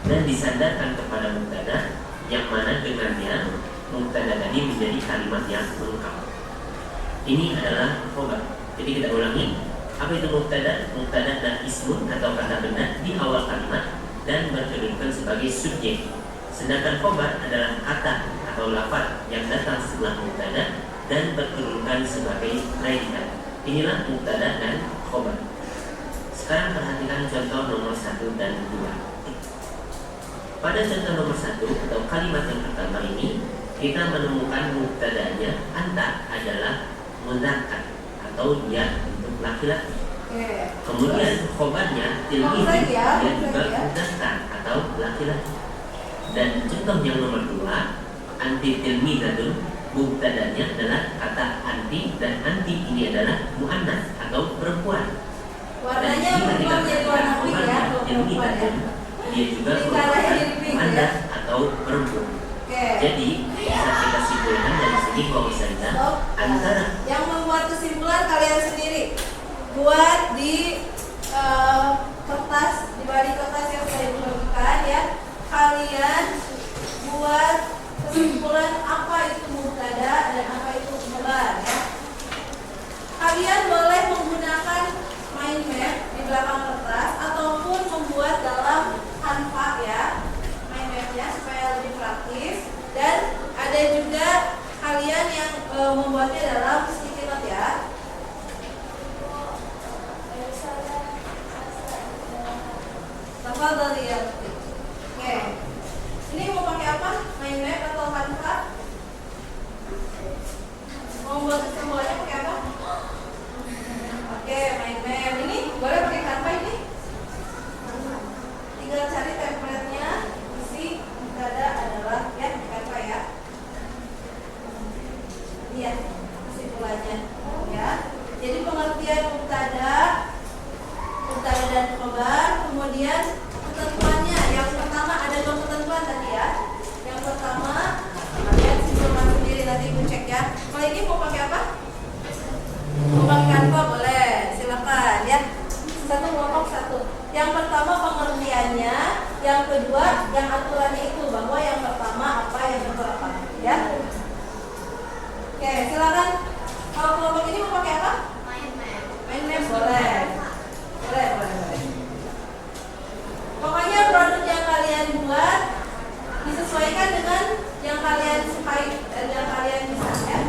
Speaker 3: dan disandarkan kepada mubtada, yang mana dengannya mubtada tadi menjadi kalimat yang lengkap. Ini adalah khobar. Jadi kita ulangi. Apa itu mubtada? Mubtada adalah ismun atau kata benda di awal kalimat dan berkedudukan sebagai subjek. Sedangkan khobar adalah kata atau lafaz yang datang setelah mubtada dan berkedudukan sebagai predikat. Inilah mubtada dan khobar. Sekarang perhatikan contoh nomor 1 dan 2. Pada contoh nomor 1 atau kalimat yang pertama ini, kita menemukan mubtadanya anta adalah mudzakkar atau dia untuk laki-laki. Kemudian khobarnya tilmidzi, dia juga mudzakkar atau laki-laki. Dan contoh yang nomor 2, anti tilmidzatun, mubtadanya adalah kata anti, dan anti ini adalah muannats atau perempuan.
Speaker 1: Warnanya berubah menjadi warna pink ya, perempuan ya.
Speaker 3: Dia juga merupakan muannats atau perempuan. Jadi bisa kita simpulkan dari sini bahwasanya antara
Speaker 1: yang membuat kesimpulan kalian sendiri. Buat di kertas, di balik kertas yang saya bagikan ya. Kalian buat kesimpulan apa itu mubtada dan apa itu khobar ya. Kalian boleh menggunakan mind map di belakang kertas ataupun membuat dalam Canva ya, mind mapnya supaya lebih praktis. Dan ada juga kalian yang membuatnya dalam sticky note ya. Tafadhal ya. Oke. Ini mau pakai apa? Mind map atau Canva? Mau buat kesimpulannya pakai apa? Oke, mind map. Ini boleh pakai Canva ini? Tinggal cari template-nya, isi mubtada adalah ya di Canva ya. Lihat kesimpulannya ya. Jadi pengertian mubtada dan khobar, kemudian ketentuannya. Yang pertama ada 2 ketentuan tadi ya. Yang pertama kalian simpulkan sendiri, nanti ibu cek ya. Kalau ini mau pakai apa? Mau pakai Canva boleh, silakan ya. Satu kelompok satu. Yang pertama pengertiannya, yang kedua yang aturannya itu, bahwa yang pertama apa, yang kedua apa ya. Oke, silakan. Kalau kelompok ini mau pakai apa? Mind map boleh. Boleh. Pokoknya produk yang kalian buat disesuaikan dengan yang kalian sukai dan yang kalian bisa ya.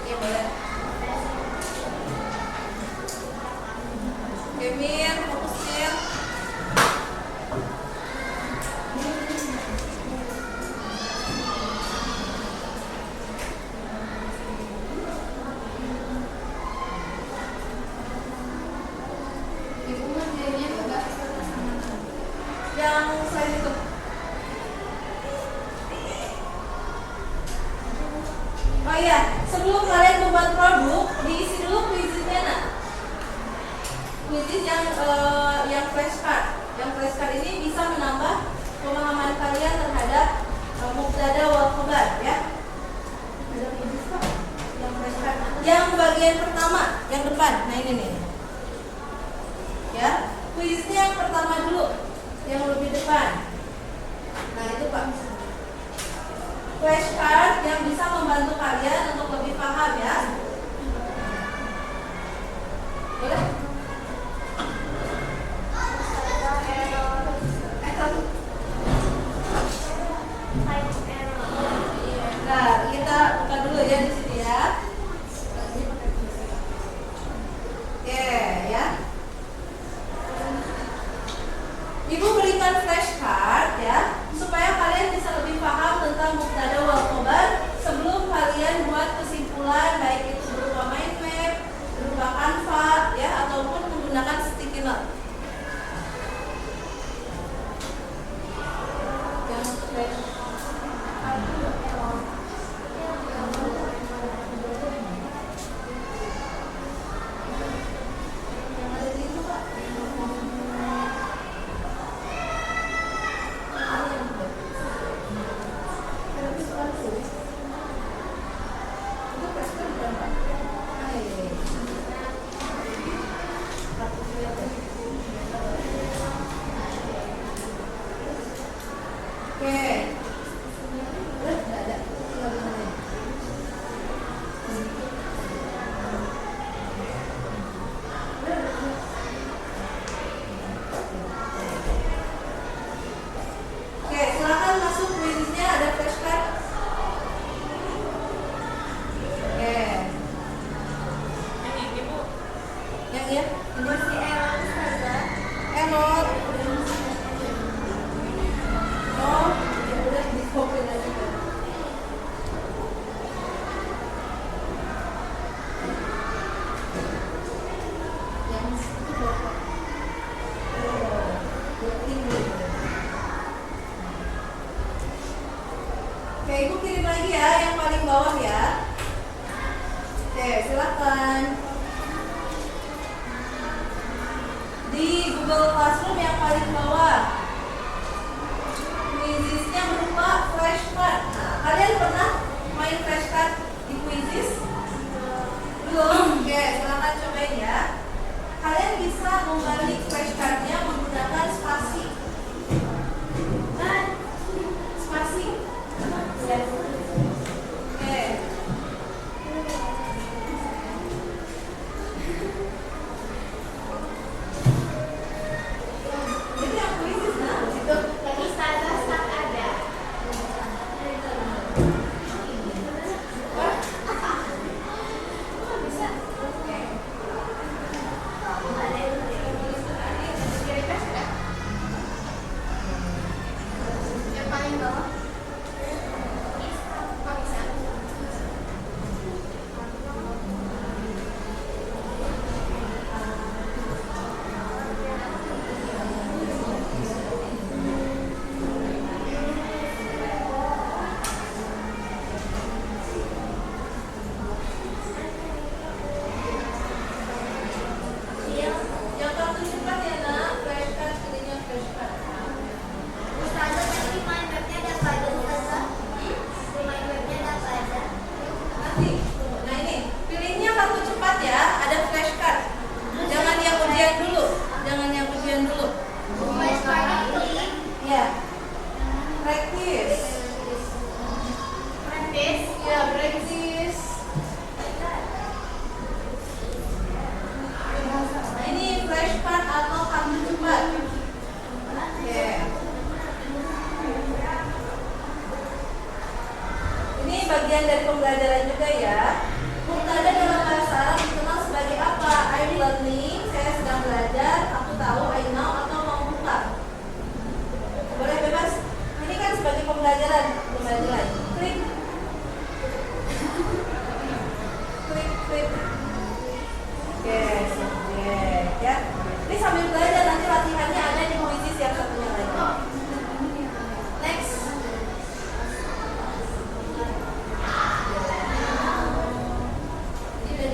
Speaker 1: Ya boleh. Emir, fokusin. Yang selain itu. Oh iya, sebelum kalian membuat produk, diisi dulu quiznya nak. Quiz yang flashcard. Yang flashcard ini bisa menambah pemahaman kalian terhadap mubtada wal khobar ya. Ada quiz kok? Yang flashcard. Yang bagian pertama, yang depan. Nah ini nih. Ya, quiznya yang pertama dulu. Yang lebih depan. Nah itu Pak, flashcard yang bisa membantu kalian untuk lebih paham ya. Boleh? Nah kita buka dulu ya di sini ya. Oke ya. Ibu berikan flashcard ya, supaya kalian bisa lebih paham tentang mubtada wal khobar sebelum kalian buat kesimpulan baik Oke. Udah ada. Tinggal dimana? Oke, silakan masuk kuisnya, ada flashcard. Oke. Yang ya?
Speaker 2: Masih error saja.
Speaker 1: Emot. Oh, ya udah di-copy aja kan. Yang itu berapa? Oh, buat ini. Oke, ibu kirim lagi ya, yang paling bawah ya. Oke, silakan. Di Google Classroom yang paling bawah, Quiziznya berupa flashcard. Nah, kalian pernah main flashcard di Quizizz? Belum? Oke, silakan cobain ya. Kalian bisa membalik flashcardnya menggunakan spasi. Spasi. Oke. Jadi yang Quizizz, nah, itu.
Speaker 2: Ustazah tak ada.
Speaker 1: Bisa. Oke.
Speaker 2: Ada yang kira-kira sudah. Yang paling bawah. Kok bisa?
Speaker 1: Yang kartu cepat ya nak, flashcard, ininya flashcard.
Speaker 2: Ustazah tapi main webnya dapat ada Ustazah. Main webnya dapat ada.
Speaker 1: Nanti, nah ini, pilihnya kartu cepat ya, ada flashcard. Jangan yang ujian dulu, jangan yang ujian dulu.
Speaker 2: Main sekarang ini.
Speaker 1: Ya, practice.
Speaker 2: Practice.
Speaker 1: Ya, practice. Nah ini flashcard atau kartu cepat. Oke. Ini bagian dari pembelajaran juga ya. Mubtada dalam bahasa Arab dikenal sebagai apa? I'm learning, saya sedang belajar, aku tahu, I know, atau mau buka. Boleh bebas. Ini kan sebagai pembelajaran. Klik. Klik. Oke, subjek ya. Ini sambil belajar, nanti latihannya ada di Quizizz yang satunya lagi. Next. Ini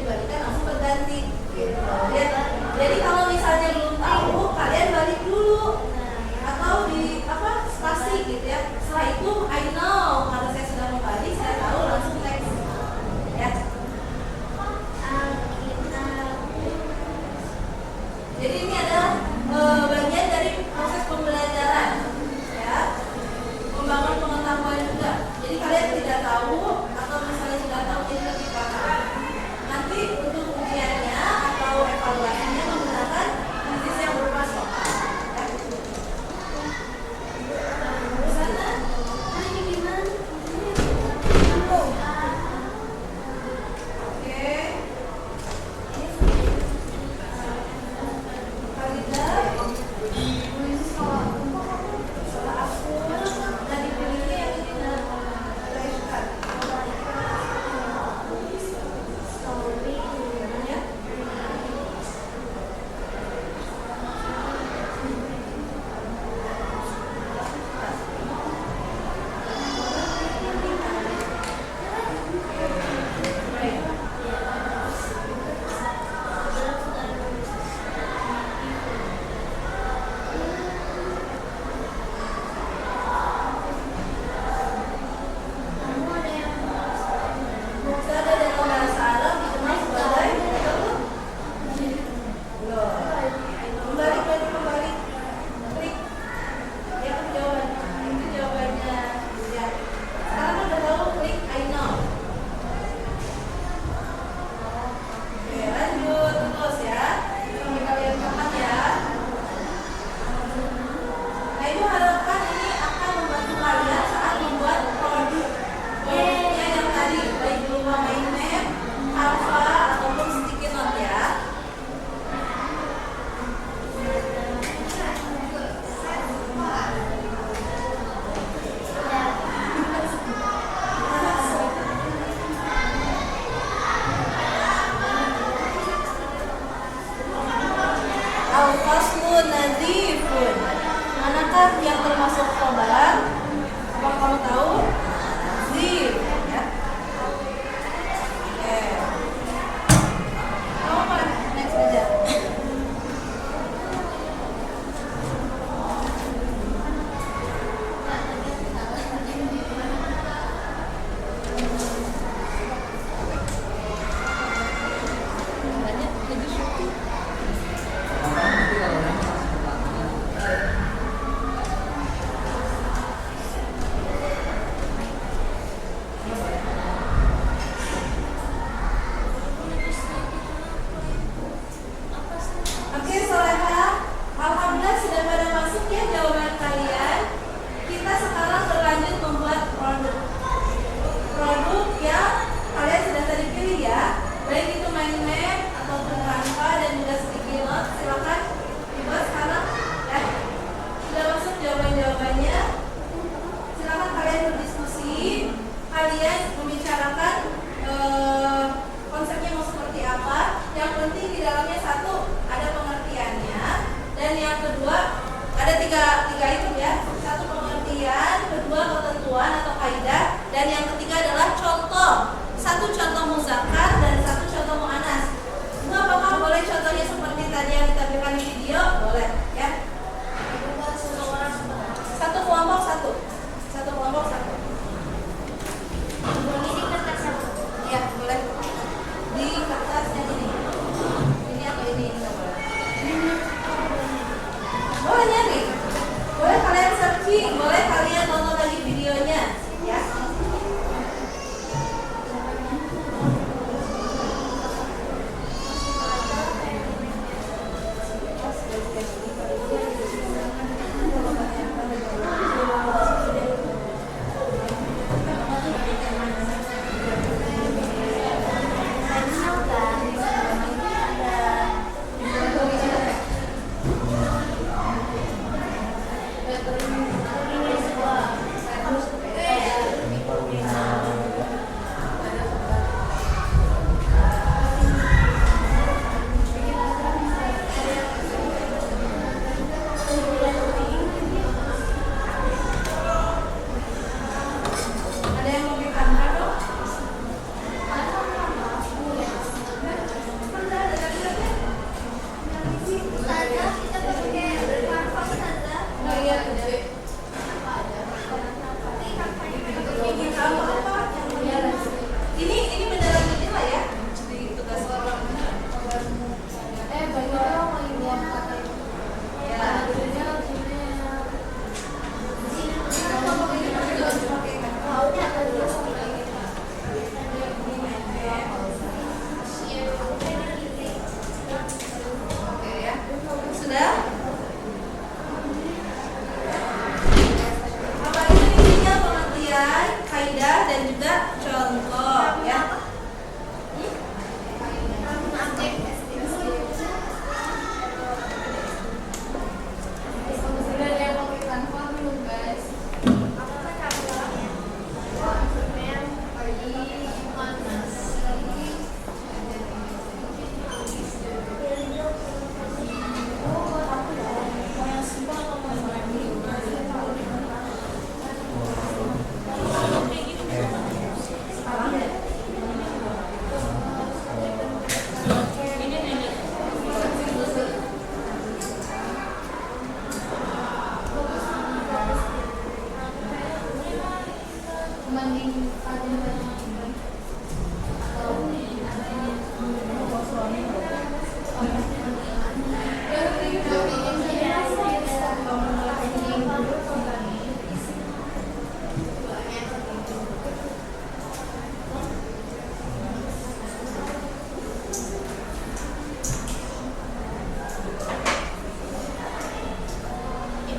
Speaker 2: Itu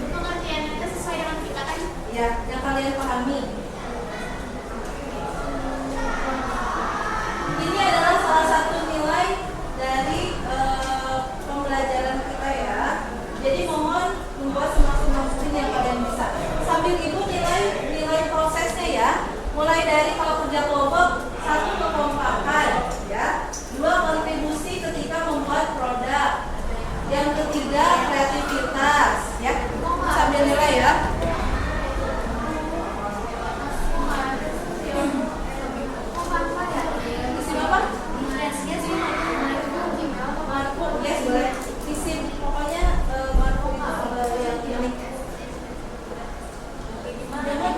Speaker 2: pengertiannya sesuai dengan kita kan?
Speaker 1: Ya, yang kalian pahami. Ini adalah salah satu nilai dari pembelajaran kita ya. Jadi mohon membuat semaksimal mungkin yang kalian bisa. Sambil ibu nilai prosesnya ya. Mulai dari kalau kerja kelompok, 1 kekompakan ya. 2 kontribusi ketika membuat produk. Yang ketiga kreativitas ya. Sambil nilai ya. Isi apa? Marco, yes boleh. Isi pokoknya Marco itu yang ini. Jangan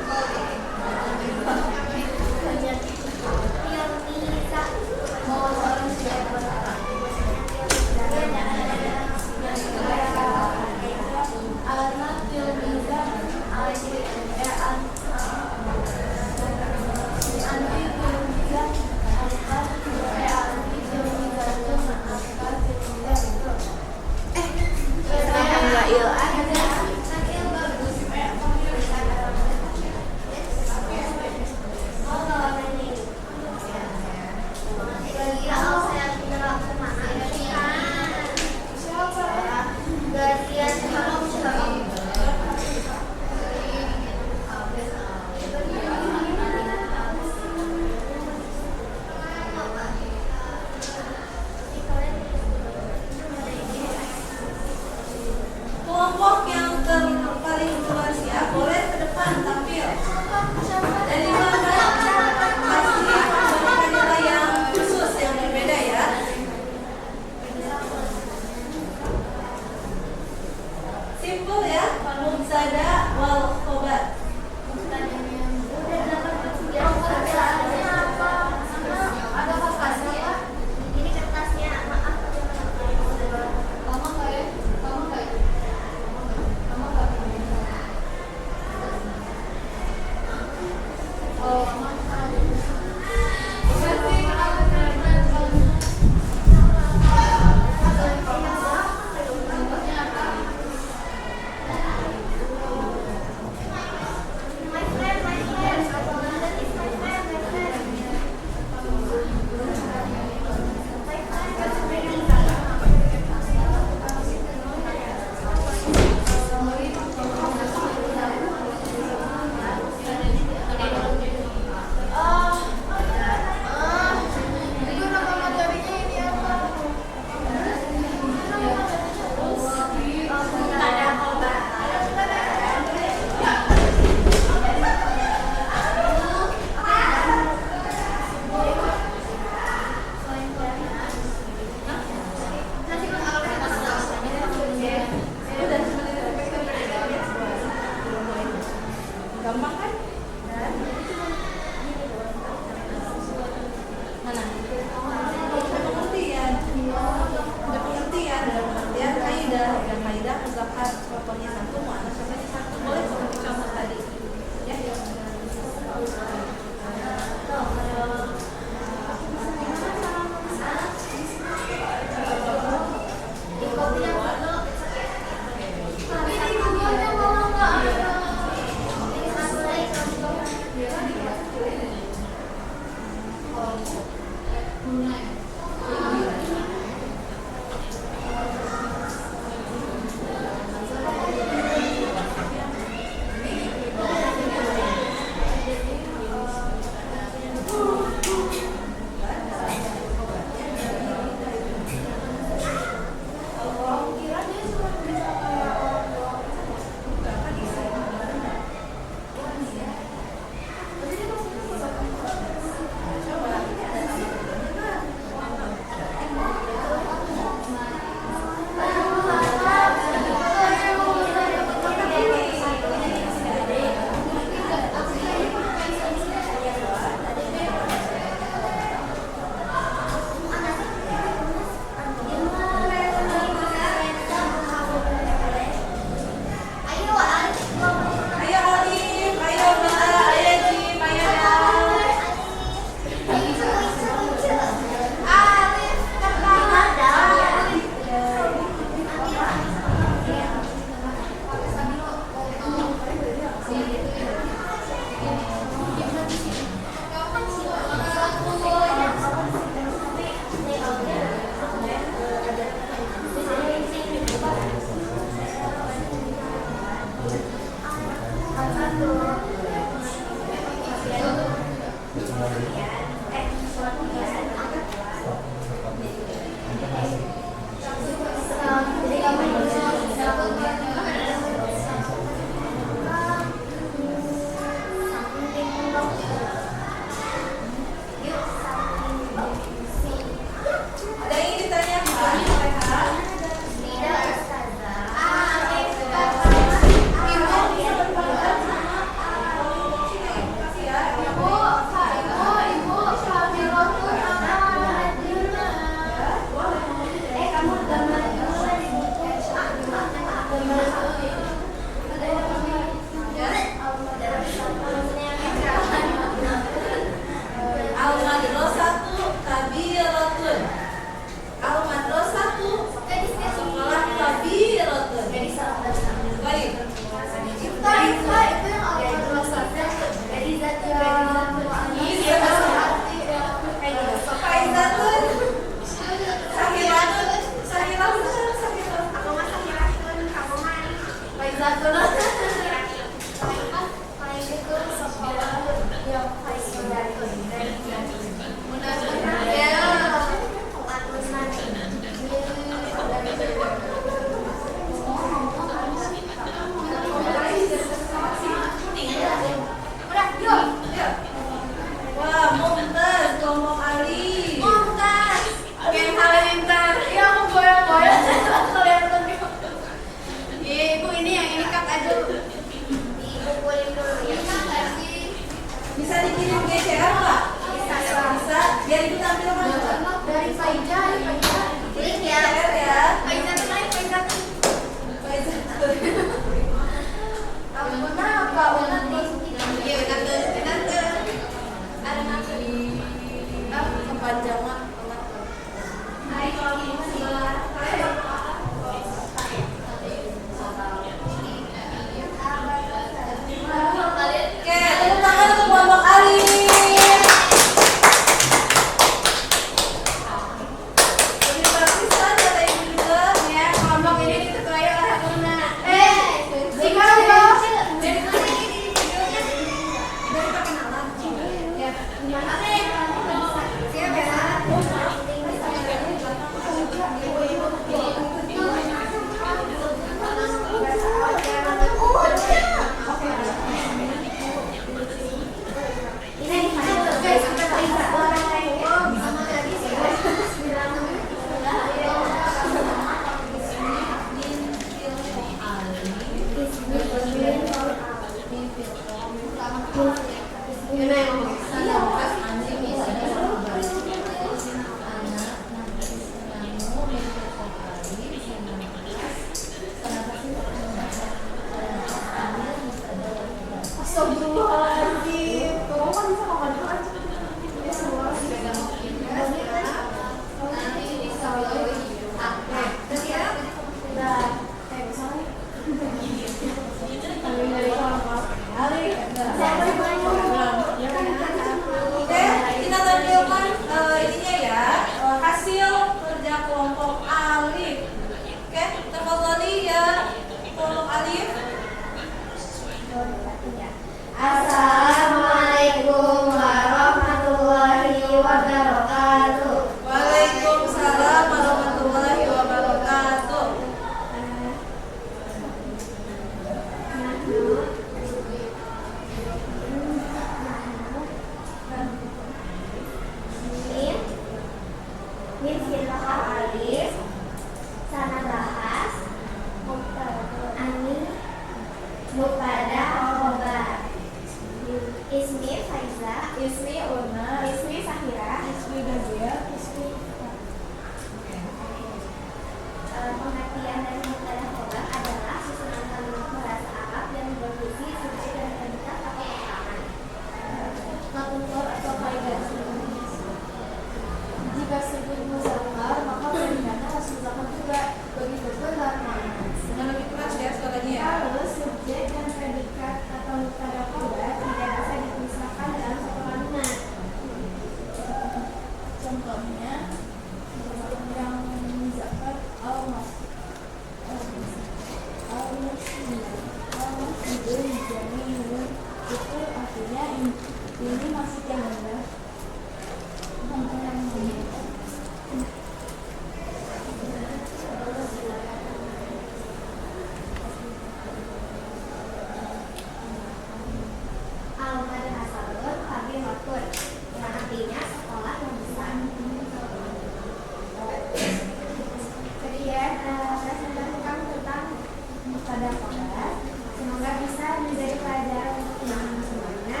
Speaker 2: kepada Kobar. Semoga bisa menjadi pelajaran untuk kita semuanya.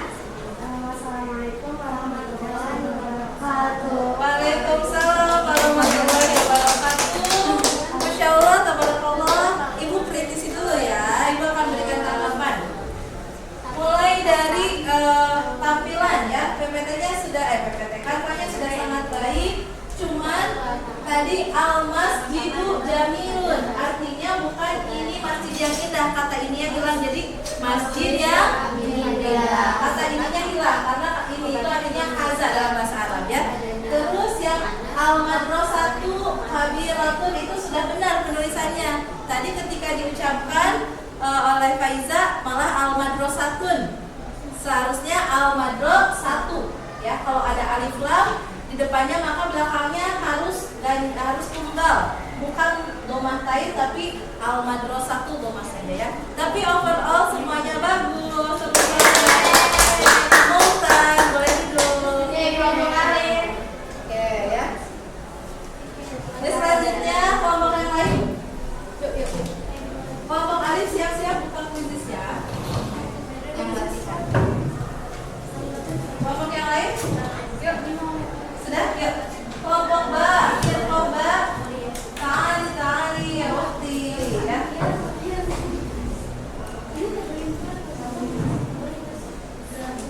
Speaker 2: Wassalamualaikum warahmatullahi wabarakatuh.
Speaker 1: Waalaikumsalam warahmatullahi wabarakatuh. Masya Allah, tabarakallah. Ibu kritisi dulu ya. Ibu akan berikan tanggapan. Mulai dari tampilan ya, PPT-nya sudah kampanye sudah sangat baik. Cuman tadi al-masjidu jamilun, artinya bukan ini masjid yang indah, kata ini yang hilang, jadi masjid yang indah. Kata ininya hilang karena ini itu artinya haza dalam bahasa Arab ya. Terus yang al-madrasatu kabiratun itu sudah benar penulisannya. Tadi ketika diucapkan oleh Faiza malah al-madrasatun. Seharusnya al-madrasatu ya. Kalau ada alif lam di depannya maka belakangnya harus tunggal, bukan domah tain tapi al-madrasatu domah saja ya. Tapi overall semuanya bagus. Multan, boleh duduk. Oke, kelompok alif. Oke ya. Jadi selanjutnya kelompok yang lain. Yuk. Kelompok alif siap-siap buka kuisis ya. Yang latihan. Kelompok yang lain? Yuk. Sudah? Yuk. Kelompok ba, kelompok ba. Tali ya waktu ya.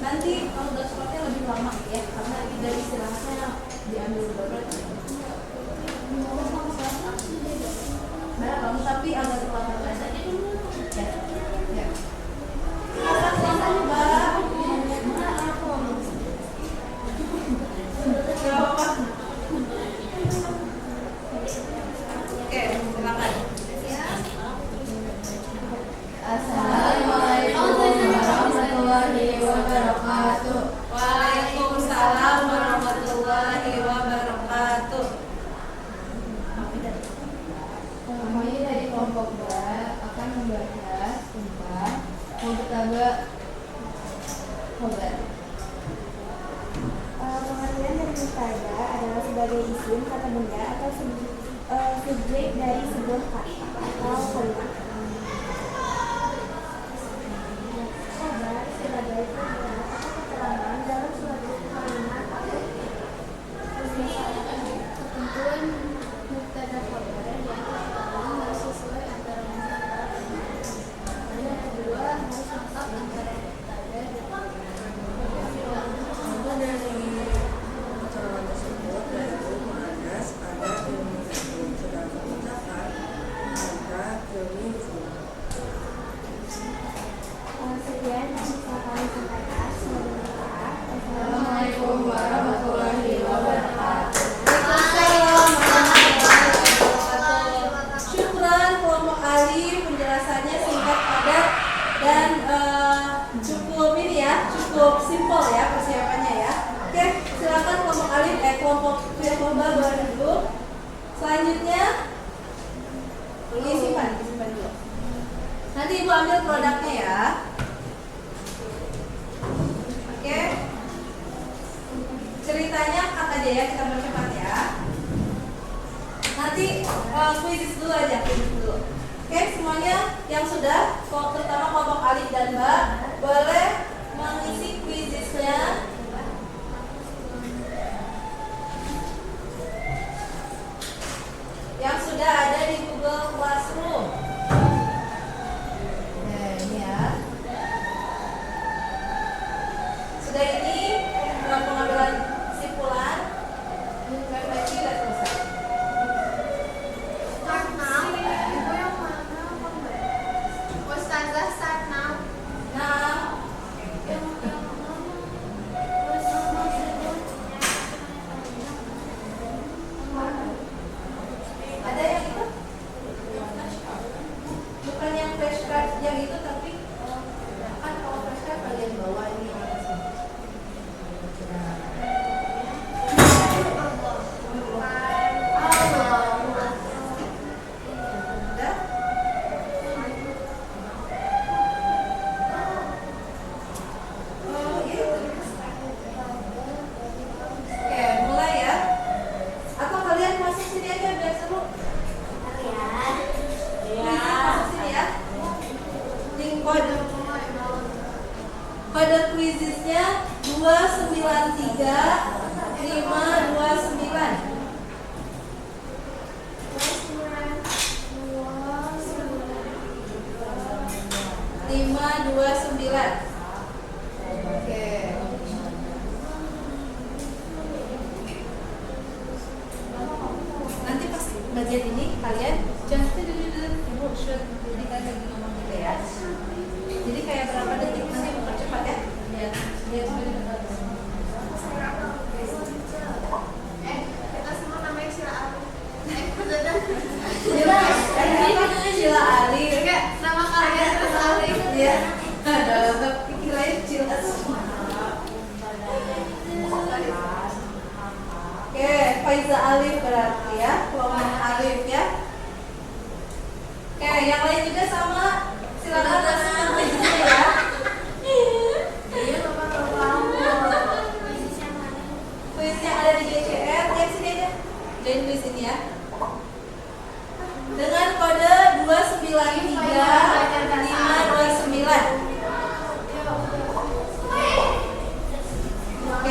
Speaker 1: Nanti kalau udah sekolahnya lebih lama ya, karena dari istirahatnya diambil beberapa. Nah, kamu tapi agak terlambat aja dulu. Ya. Ya. Kelompok ba. Oke, silakan.
Speaker 2: Assalamualaikum warahmatullahi wabarakatuh.
Speaker 1: Waalaikumsalam warahmatullahi wabarakatuh.
Speaker 2: Kami dari kelompok B akan membahas tentang mubtada khobar. Pengertian dari mubtada adalah sebagai isim, kata benda atau subjek dari sebuah kata atau kalimat. Khobar sebagai berita atau keterangan dalam suatu kalimat atau ketentuan mubtada khobar yang pertama harus sesuai antara mubtada dan yang kedua harus lengkap antara mubtada dan sekian yang bisa kami sampaikan. Assalamualaikum warahmatullahi wabarakatuh.
Speaker 1: Syukran kelompok alif, penjelasannya singkat, padat dan cukup ini ya, cukup simpel ya persiapannya ya. Oke, silakan kelompok alif, kelompok firman boleh duduk. Selanjutnya disimpan dulu. Nanti ibu ambil produknya ya. Oke. Ceritanya cut aja ya, kita percepat ya. Nanti kuisis dulu aja, kuisis dulu. Oke, semuanya yang sudah, terutama kelompok alif dan ba, boleh mengisi kuisisnya. Yang sudah ada di Google Classroom. Nah, ini ya. Sudah ini pengambilan kesimpulan. Refleksi dan selesai.
Speaker 2: Start now. Ibu yang mana? Ustazah start now.
Speaker 1: Nah, ada yang ikut? Kuisisnya 293 529. 529. Oke. Nanti pas bagian ini kalian jangan ibu shoot, jadi kalian lagi ngomong gitu ya. Jadi kayak berapa detik nanti mempercepat ya. Biar
Speaker 2: kita semua namanya Sila Arif.
Speaker 1: Cila Ali.
Speaker 2: Enggak, nama kalian terus Arif.
Speaker 1: Iya. Ada pikir lain Cila semua. Oke, Faiza Alif berarti ya, kelompok Alif ya. Oke, yang lain juga sama. Silakan masuk ke sini ya.
Speaker 2: Iya, Bapak.
Speaker 1: Kuis yang ada di GCR, lihat sini aja. Join di sini ya. Dengan kode 293 529. Oke,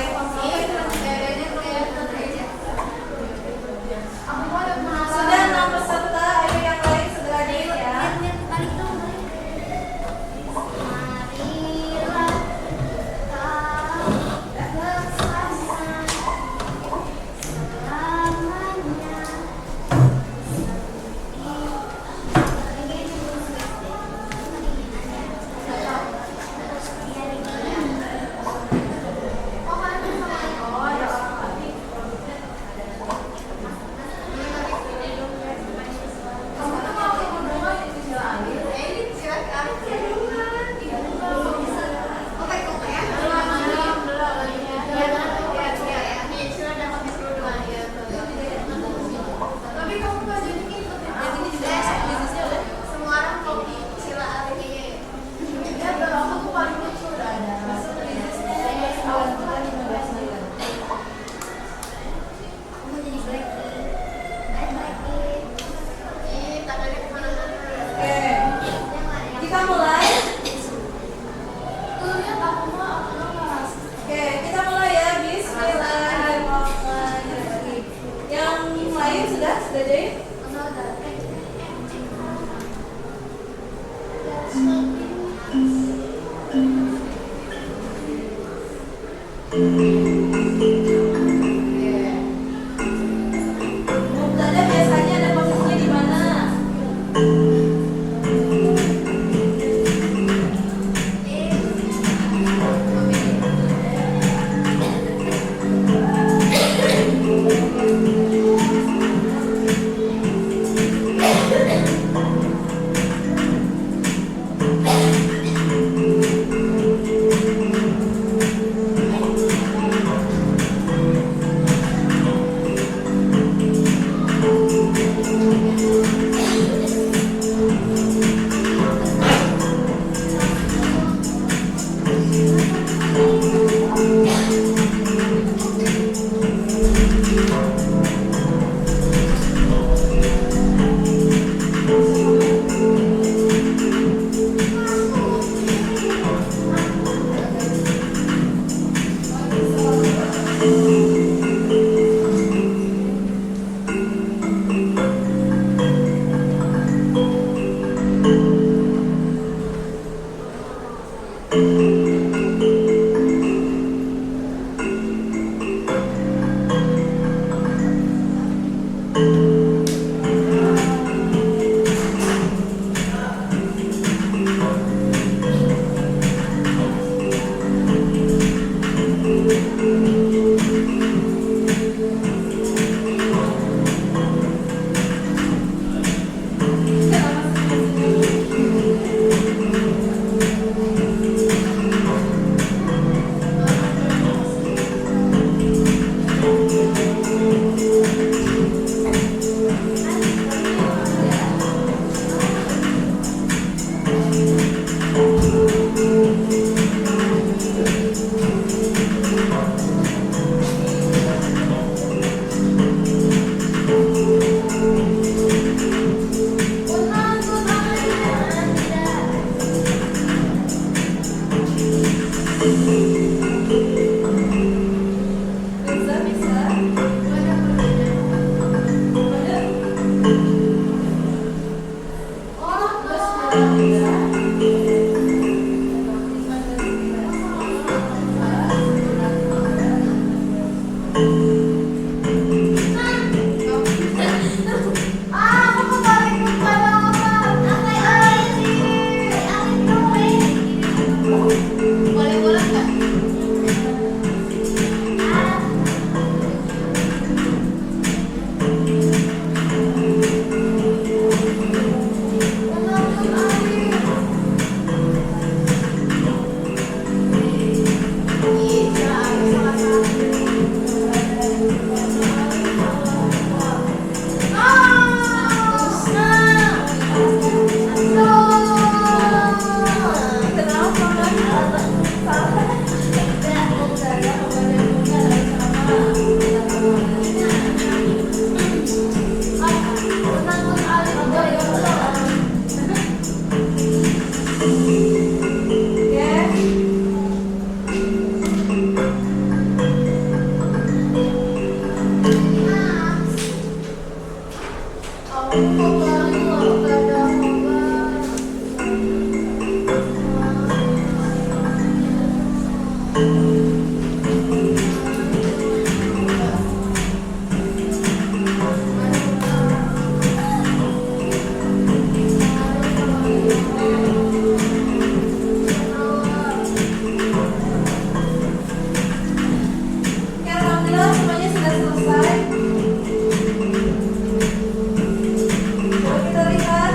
Speaker 1: kita lihat.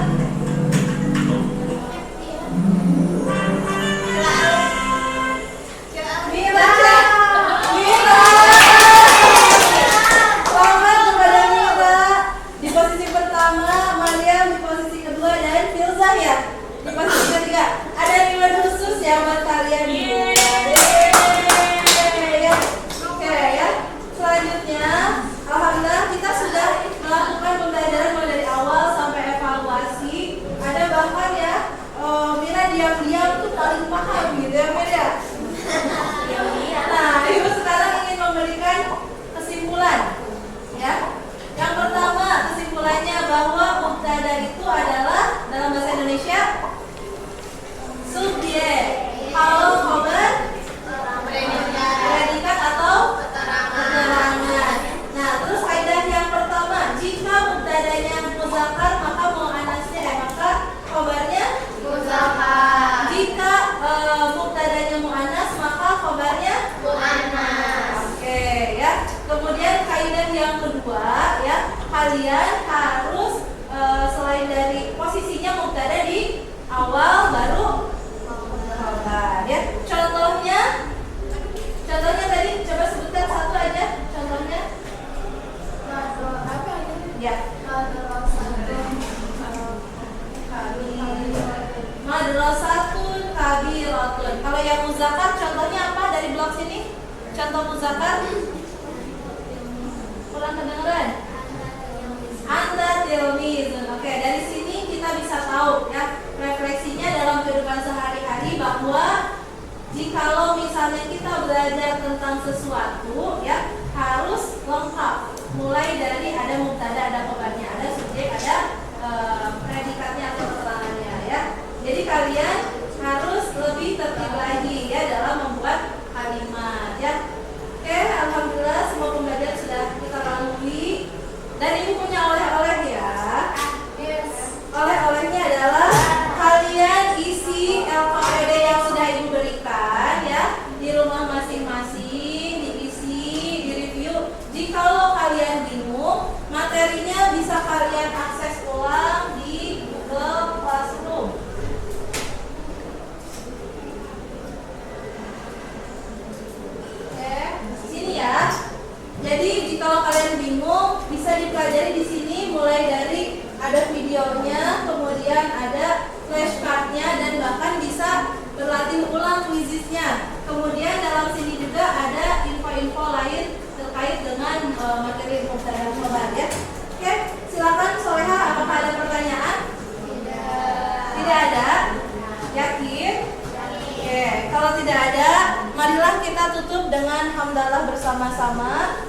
Speaker 1: Mira. Selamat kepada Mira di posisi pertama, Mariam di posisi kedua, dan Filzah ya di posisi ketiga. Ada reward khusus ya buat kalian nih. Oke ya. Selanjutnya, alhamdulillah kita sudah melakukan pembelajaran mulai dari awal sampai evaluasi. Ada bahkan ya, Mira diam-diam tuh paling paham gitu ya, Mira. Nah, Ibu sekarang ingin memberikan kesimpulan ya. Yang pertama, kesimpulannya bahwa mubtada itu adalah dalam bahasa Indonesia subjek. Kalau khobar predikat atau keterangan. Nah, terus kaidah yang pertama, jika mubtadanya muzakkar maka muannasnya maka khobarnya muzakkar. Jika mubtadanya muannas maka khobarnya muannas. Oke ya. Kemudian kaidah yang kedua ya, kalian harus selain dari posisinya mubtada di awal baru khobar ya. Contohnya tadi coba sebutkan satu aja contohnya. Ya. Madrasatun kabiratun. Kalau yang muzakkar contohnya apa dari blok sini? Contoh muzakkar? Kurang kedengeran. Anta tilmizun. Oke, dari sini kita bisa tahu ya refleksinya dalam kehidupan sehari-hari bahwa jikalau misalnya kita belajar tentang sesuatu ya harus lengkap. Mulai dari ada mubtada, ada khobarnya, ada subjek, ada predikatnya atau keterangannya ya. Jadi kalian harus lebih tertib lagi ya dalam membuat kalimat ya. Oke, alhamdulillah semua pembelajaran sudah kita lalui. Dan ibu punya oleh-oleh ya. Oleh-olehnya adalah kalian isi LKPD yang sudah ibu berikan ya di rumah masing-masing, diisi, direview. Jikalau kalian bingung, materinya bisa kalian akses ulang di Google Classroom. Oke, sini ya. Jadi jikalau kalian bingung, bisa dipelajari di sini mulai dari ada videonya, kemudian ada flashcardnya, dan bahkan bisa berlatih ulang quizisnya. Kemudian dalam sini juga ada info-info lain terkait dengan materi mubtada khobar ya. Oke, silakan Soleha, apakah ada pertanyaan? Tidak ada. Yakin? Oke, kalau tidak ada, marilah kita tutup dengan hamdalah bersama-sama.